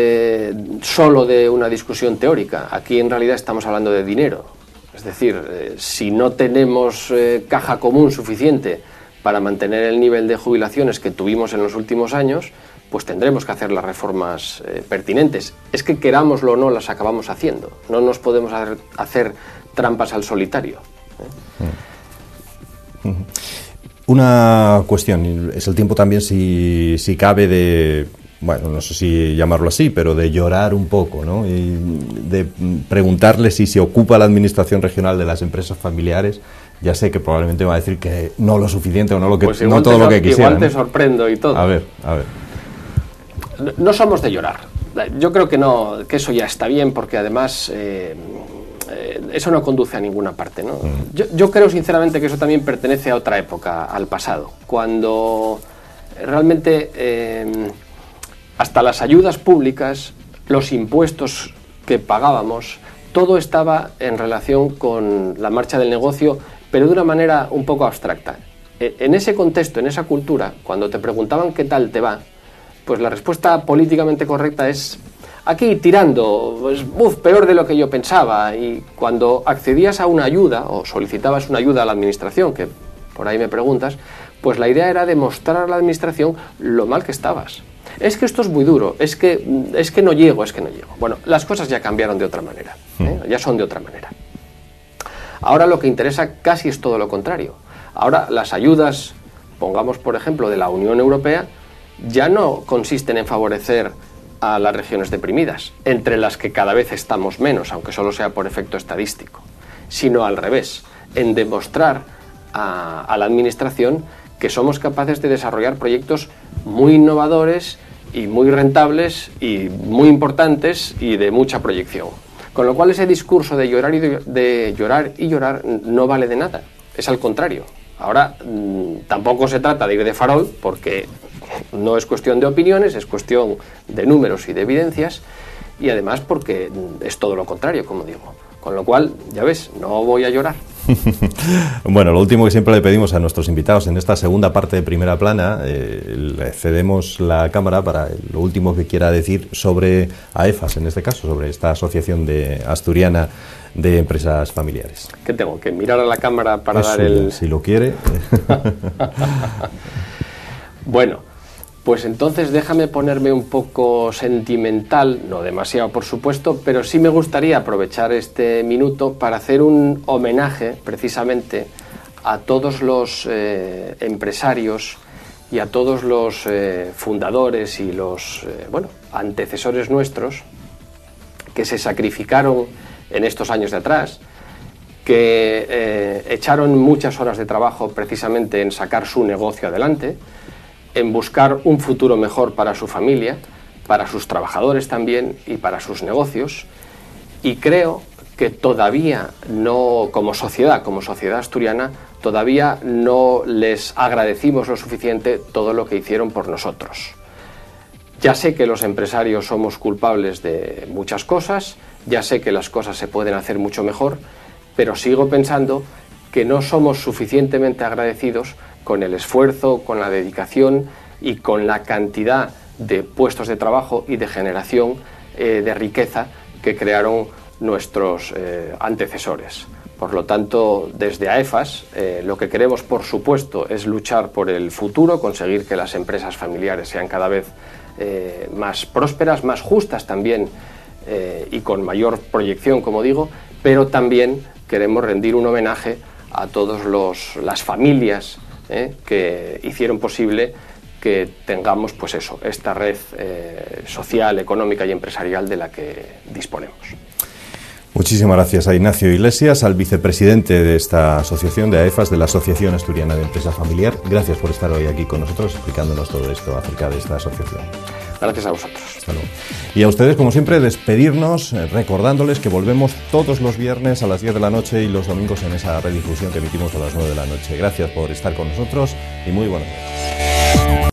Speaker 4: solo de una discusión teórica. Aquí en realidad estamos hablando de dinero. Es decir, si no tenemos caja común suficiente para mantener el nivel de jubilaciones que tuvimos en los últimos años, pues tendremos que hacer las reformas pertinentes. Es que querámoslo o no, las acabamos haciendo. No nos podemos hacer trampas al solitario.
Speaker 1: Una cuestión, es el tiempo también, si cabe, de, bueno, no sé si llamarlo así, pero de llorar un poco, ¿no? Y de preguntarle si se ocupa la Administración Regional de las empresas familiares. Ya sé que probablemente va a decir que no lo suficiente o no,
Speaker 4: pues
Speaker 1: no todo lo que quisiera.
Speaker 4: Igual te sorprendo y todo.
Speaker 1: A ver.
Speaker 4: No somos de llorar. Yo creo que no, que eso ya está bien, porque además eso no conduce a ninguna parte, ¿no? Yo creo sinceramente que eso también pertenece a otra época, al pasado, cuando realmente hasta las ayudas públicas, los impuestos que pagábamos, todo estaba en relación con la marcha del negocio, pero de una manera un poco abstracta. En ese contexto, en esa cultura, cuando te preguntaban qué tal te va, pues la respuesta políticamente correcta es aquí tirando, pues peor de lo que yo pensaba. Y cuando accedías a una ayuda o solicitabas una ayuda a la administración, que por ahí me preguntas, pues la idea era demostrar a la administración lo mal que estabas. Es que esto es muy duro, es que no llego. Bueno, las cosas ya cambiaron de otra manera, ya son de otra manera. Ahora lo que interesa casi es todo lo contrario. Ahora las ayudas, pongamos por ejemplo de la Unión Europea, ya no consisten en favorecer a las regiones deprimidas, entre las que cada vez estamos menos, aunque solo sea por efecto estadístico, sino al revés, en demostrar a la administración que somos capaces de desarrollar proyectos muy innovadores y muy rentables y muy importantes y de mucha proyección. Con lo cual ese discurso de llorar y llorar no vale de nada, es al contrario. Ahora tampoco se trata de ir de farol, porque no es cuestión de opiniones, es cuestión de números y de evidencias, y además porque es todo lo contrario, como digo. Con lo cual, ya ves, no voy a llorar.
Speaker 1: Bueno, lo último que siempre le pedimos a nuestros invitados en esta segunda parte de Primera Plana, le cedemos la cámara para lo último que quiera decir sobre AEFAS, en este caso, sobre esta asociación asturiana de empresas familiares.
Speaker 4: ¿Qué tengo? ¿Que mirar a la cámara para
Speaker 1: Eso,
Speaker 4: dar el...?
Speaker 1: Si lo quiere.
Speaker 4: Bueno, pues entonces déjame ponerme un poco sentimental, no demasiado por supuesto, pero sí me gustaría aprovechar este minuto para hacer un homenaje precisamente a todos los empresarios y a todos los fundadores y los antecesores nuestros que se sacrificaron en estos años de atrás, que echaron muchas horas de trabajo precisamente en sacar su negocio adelante, en buscar un futuro mejor para su familia, para sus trabajadores también y para sus negocios. Y creo que todavía no, como sociedad asturiana, todavía no les agradecimos lo suficiente todo lo que hicieron por nosotros. Ya sé que los empresarios somos culpables de muchas cosas, ya sé que las cosas se pueden hacer mucho mejor, pero sigo pensando que no somos suficientemente agradecidos con el esfuerzo, con la dedicación y con la cantidad de puestos de trabajo y de generación de riqueza que crearon nuestros antecesores. Por lo tanto, desde AEFAS lo que queremos, por supuesto, es luchar por el futuro, conseguir que las empresas familiares sean cada vez más prósperas, más justas también y con mayor proyección, como digo, pero también queremos rendir un homenaje a todas las familias que hicieron posible que tengamos, pues eso, esta red social, económica y empresarial de la que disponemos.
Speaker 1: Muchísimas gracias a Ignacio Iglesias, al vicepresidente de esta asociación de AEFAS, de la Asociación Asturiana de Empresa Familiar. Gracias por estar hoy aquí con nosotros explicándonos todo esto acerca de esta asociación.
Speaker 4: Gracias a vosotros.
Speaker 1: Hasta luego. Y a ustedes, como siempre, despedirnos recordándoles que volvemos todos los viernes a las 10 de la noche y los domingos en esa redifusión que emitimos a las 9 de la noche. Gracias por estar con nosotros y muy buenas noches.